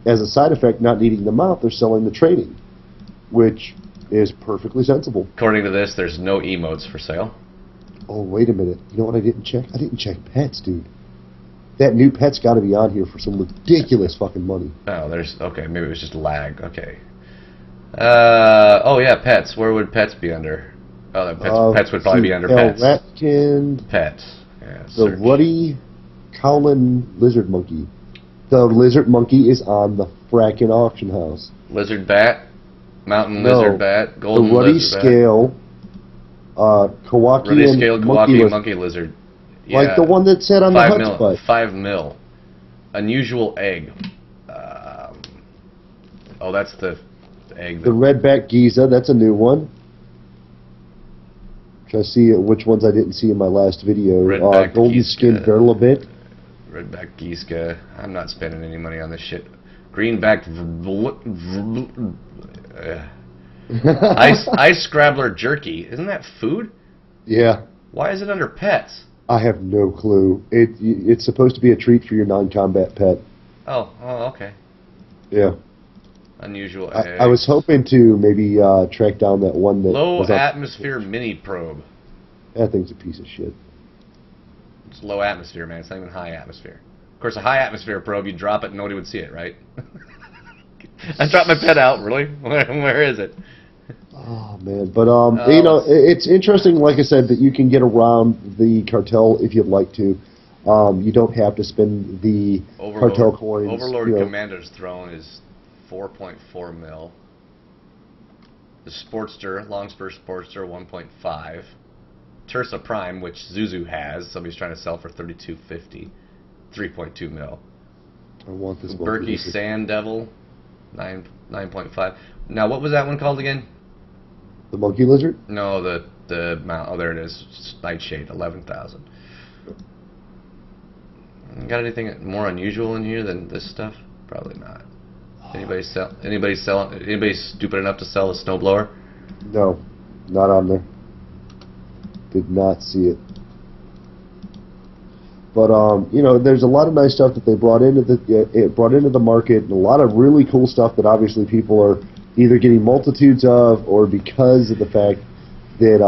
as a side effect, not needing the mount, they're selling the training, which is perfectly sensible. According to this, there's no emotes for sale. Oh, wait a minute. You know what I didn't check? I didn't check pets, dude. That new pet's got to be on here for some ridiculous fucking money. Oh, okay. Maybe it was just lag. Okay. Oh yeah, pets. Where would pets be under? Oh, pets would probably be under pets. Ratkin, Pets. Yeah. the Search. Ruddy Cowlin Lizard Monkey. The lizard monkey is on the fracking auction house. Lizard bat. Mountain No, lizard bat. Golden the Ruddy lizard Scale, Kawakian bat. Ruddy scale monkey, Kawaki monkey lizard. Yeah. like the one that sat on the 5 hut mil. butt. 5 mil. Unusual egg. Oh, that's the egg. The Redback Giza, that's a new one. Try to see which ones I didn't see in my last video. Redback Golden Giza. Skin Verlibit. Redback Giska. I'm not spending any money on this shit. Greenback. Ice Scrabbler Jerky. Isn't that food? Yeah, Why is it under pets? I have no clue. It's supposed to be a treat for your non-combat pet. Oh, okay. Yeah. Unusual I eggs. was hoping to maybe track down that one that Low was on- atmosphere mini probe. That thing's a piece of shit. It's low atmosphere, man. It's not even high atmosphere. Of course, a high atmosphere probe, you drop it and nobody would see it, right? I dropped my pet out, really? Where is it? Oh man, but it's interesting. Like I said, that you can get around the cartel if you'd like to. You don't have to spend the cartel coins. Overlord Commander's Throne is 4.4 mil. The Sportster, Longspur Sportster, 1.5. Tursa Prime, which Zuzu has, somebody's trying to sell for $32.50, 3.2 mil. I want this one. Berkey Sand Devil, 9.5. Now, what was that one called again? The monkey lizard. No, the mount. Oh, there it is. Nightshade, 11,000. Got anything more unusual in here than this stuff? Probably not. Anybody stupid enough to sell a snowblower? No, not on there. Did not see it. But you know, there's a lot of nice stuff that they brought into the market, and a lot of really cool stuff that obviously people are either getting multitudes of, or because of the fact that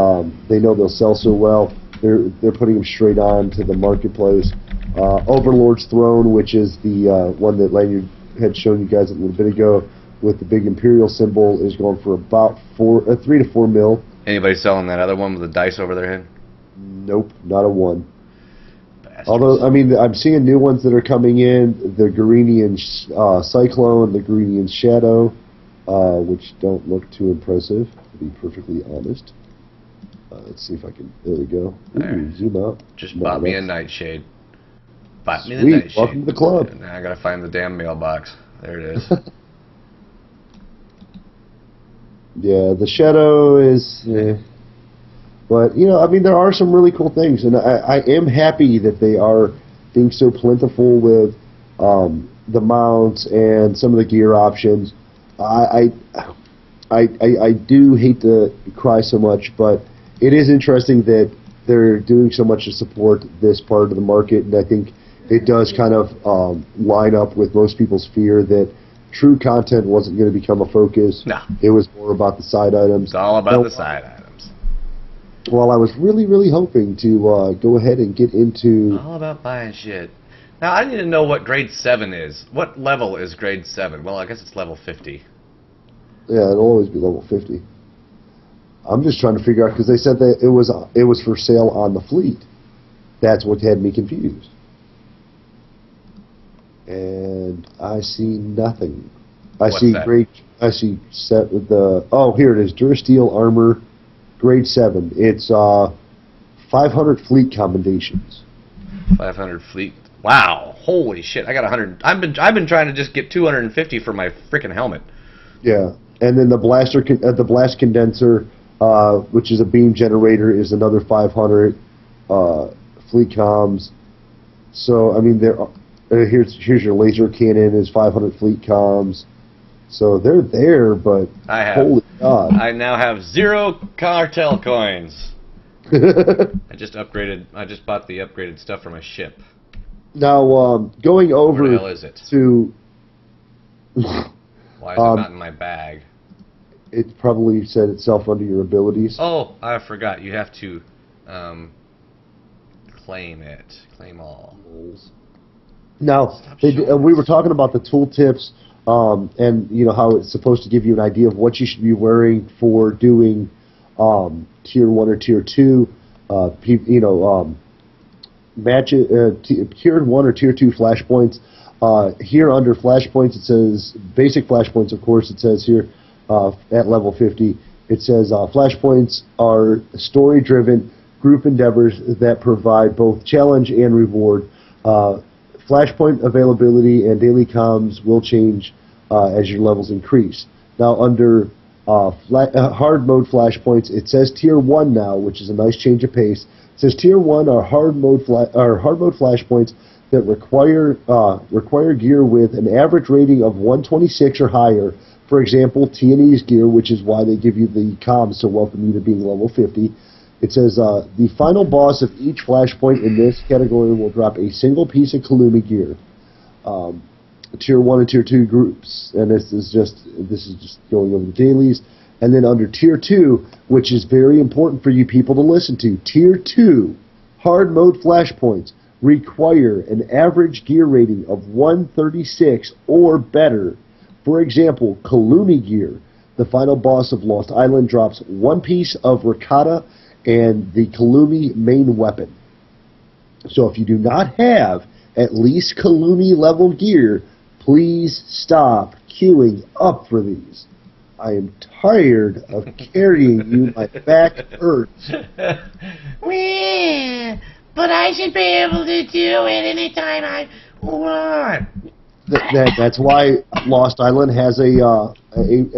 they know they'll sell so well, they're putting them straight on to the marketplace. Overlord's Throne, which is the one that Lanyard had shown you guys a little bit ago, with the big Imperial symbol, is going for about 3 to 4 mil. Anybody selling that other one with the dice over their head? Nope, not a one. Bastards. Although, I mean, I'm seeing new ones that are coming in, the Garenian Cyclone, the Garenian Shadow, which don't look too impressive, to be perfectly honest. Let's see if I can, there we go. Ooh, zoom out. Just bought me a nightshade. Bought me the Sweet, nightshade. welcome to the club. Now I gotta find the damn mailbox. There it is. Yeah, the Shadow is... But, you know, I mean, there are some really cool things, and I am happy that they are being so plentiful with the mounts and some of the gear options. I do hate to cry so much, but it is interesting that they're doing so much to support this part of the market, and I think it does kind of line up with most people's fear that true content wasn't going to become a focus. No. It was more about the side items. It's all about the side items. Well, I was really, really hoping to go ahead and get into... All about buying shit. Now, I need to know what grade 7 is. What level is grade 7? Well, I guess it's level 50. Yeah, it'll always be level 50. I'm just trying to figure out, because they said that it was for sale on the fleet. That's what had me confused. And I see nothing. What's that? I see set with the... Oh, here it is. Durasteel Armor, grade 7. It's 500 fleet commendations. 500 fleet. Wow. Holy shit. I got 100. I've been trying to just get 250 for my freaking helmet. Yeah. And then the blast condenser, which is a beam generator, is another 500 fleet comms. So I mean, here's your laser cannon is 500 fleet comms. So they're there, but holy God! I now have 0 cartel coins. I just bought the upgraded stuff for my ship. Now going over Where the hell is it? to. Why is it not in my bag? It probably set itself under your abilities. Oh, I forgot. You have to claim it. Claim all. Now, we were talking about the tooltips, and you know how it's supposed to give you an idea of what you should be wearing for doing tier 1 or tier 2. Tier 1 or tier 2 flashpoints. Here under flashpoints, it says basic flashpoints. Of course, it says here at level 50. It says flashpoints are story-driven group endeavors that provide both challenge and reward. Flashpoint availability and daily comms will change as your levels increase. Now, under hard mode flashpoints, it says tier 1 now, which is a nice change of pace. It says tier 1 are hard mode flashpoints that require gear with an average rating of 126 or higher. For example, T&E's gear, which is why they give you the comms to welcome you to being level 50. It says the final boss of each flashpoint in this category will drop a single piece of Kalumi gear. Tier 1 and Tier 2 groups, and this is just going over the dailies. And then under Tier 2, which is very important for you people to listen to, Tier 2 hard mode flashpoints require an average gear rating of 136 or better. For example, Kalumi gear, the final boss of Lost Island, drops one piece of Rakata and the Kalumi main weapon. So if you do not have at least Kalumi level gear, please stop queuing up for these. I am tired of carrying you. My back hurts. But I should be able to do it anytime I want. That's why Lost Island has a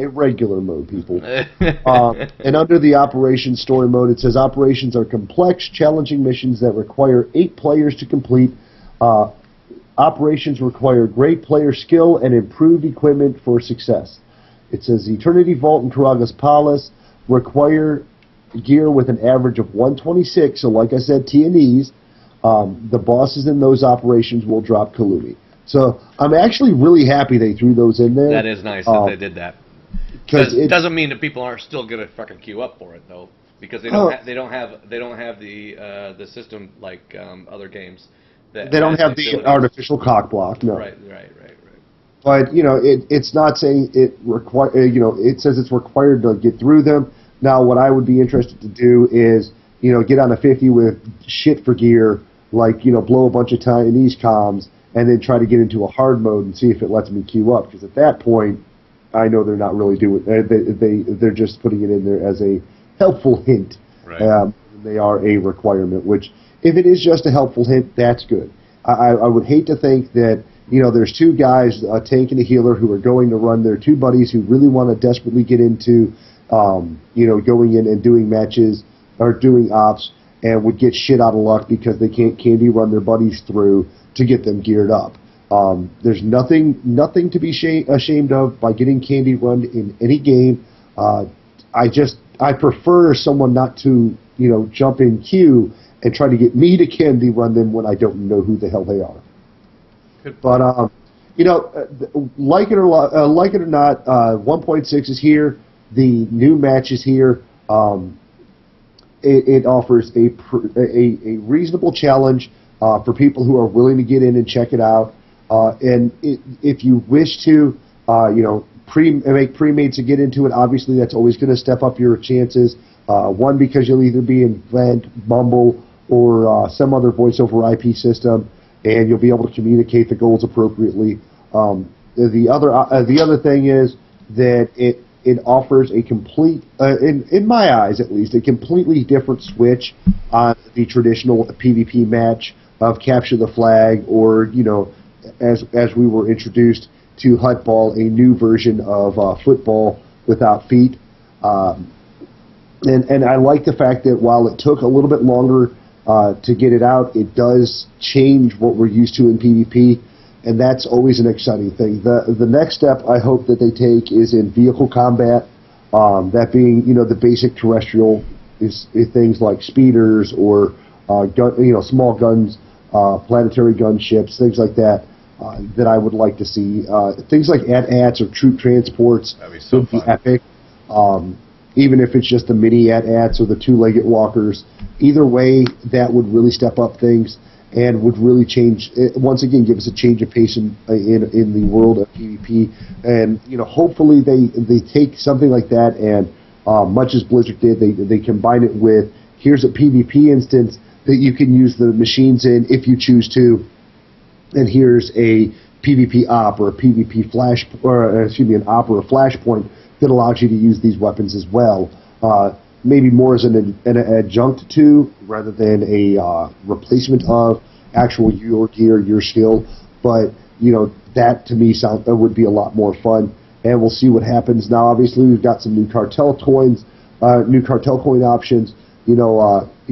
regular mode, people. And under the Operations story mode, it says Operations are complex, challenging missions that require 8 players to complete. Operations require great player skill and improved equipment for success. It says Eternity Vault and Karaga's Palace require gear with an average of 126, so like I said, T&Es. the bosses in those operations will drop Kalumi. So I'm actually really happy they threw those in there. That is nice that they did that. Because it doesn't mean that people aren't still gonna fucking queue up for it though, because they don't have the system like other games. That they don't have the artificial cock block. No. Right. But it's not saying it require. It says it's required to get through them. Now, what I would be interested to do is get on a 50 with shit for gear, like blow a bunch of Chinese comms, and then try to get into a hard mode and see if it lets me queue up. Because at that point, I know they're not really doing. They're just putting it in there as a helpful hint. Right. They are a requirement. Which, if it is just a helpful hint, that's good. I would hate to think that there's two guys, a tank and a healer, who are going to run their two buddies who really want to desperately get into, going in and doing matches or doing ops, and would get shit out of luck because they can't candy run their buddies through to get them geared up. There's nothing to be ashamed of by getting candy run in any game. I prefer someone not to jump in queue and try to get me to candy run them when I don't know who the hell they are. But like it or not, 1.6 is here. The new match is here. It offers a reasonable challenge for people who are willing to get in and check it out. And if you wish to, make pre-mates to get into it, obviously that's always going to step up your chances. One, because you'll either be in Vent, Mumble, or some other voice over IP system, and you'll be able to communicate the goals appropriately. The other thing is that it offers a complete, in my eyes at least, a completely different switch on the traditional PvP match of capture the flag, or as we were introduced to Hutball, a new version of football without feet. And I like the fact that while it took a little bit longer to get it out, it does change what we're used to in PvP, and that's always an exciting thing. The next step I hope that they take is in vehicle combat, that being the basic terrestrial is things like speeders or small guns, planetary gunships, things like that. That I would like to see. Things like AT-ATs or troop transports would be epic. Even if it's just the mini AT-ATs or the two-legged walkers. Either way, that would really step up things and would really change, once again, give us a change of pace in the world of PvP. And, hopefully they take something like that and, much as Blizzard did, they combine it with, here's a PvP instance that you can use the machines in if you choose to, and here's a PvP op or a PvP flash, or an op or a flashpoint that allows you to use these weapons as well. Maybe more as an adjunct to, rather than a replacement of actual your gear, your skill. But that to me would be a lot more fun, and we'll see what happens. Now, obviously, we've got some new cartel coins, new cartel coin options.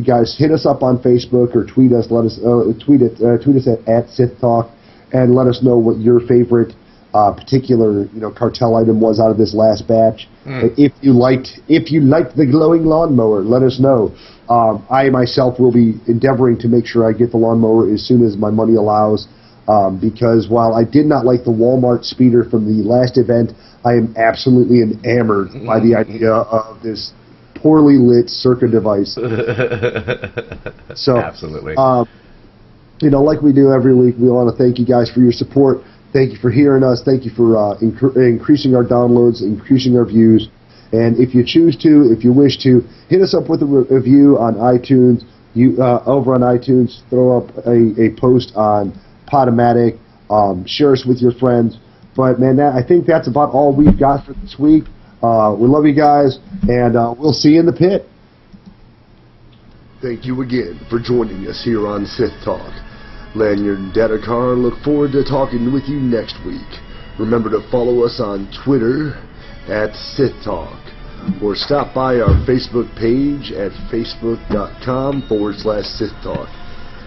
Guys, hit us up on Facebook or tweet us. Tweet us at SithTalk, and let us know what your favorite particular cartel item was out of this last batch. If you liked the glowing lawnmower, let us know. I myself will be endeavoring to make sure I get the lawnmower as soon as my money allows. Because while I did not like the Walmart speeder from the last event, I am absolutely enamored by the idea of this poorly lit circuit device. So, absolutely. Like we do every week, we want to thank you guys for your support. Thank you for hearing us. Thank you for increasing our downloads, increasing our views. And if you choose to, if you wish to, hit us up with a review on iTunes. Over on iTunes, throw up a post on Podomatic. Share us with your friends. But, man, I think that's about all we've got for this week. We love you guys, and we'll see you in the pit. Thank you again for joining us here on Sith Talk. Lanyard and Dadakar look forward to talking with you next week. Remember to follow us on Twitter at SithTalk, or stop by our Facebook page at facebook.com/SithTalk.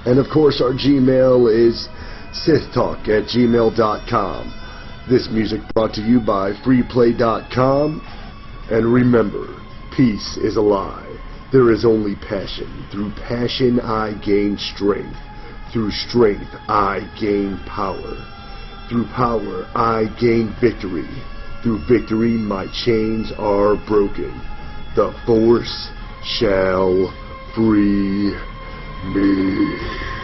And of course, our Gmail is SithTalk@gmail.com. This music brought to you by freeplay.com. And remember, peace is a lie. There is only passion. Through passion I gain strength. Through strength, I gain power. Through power, I gain victory. Through victory, my chains are broken. The Force shall free me.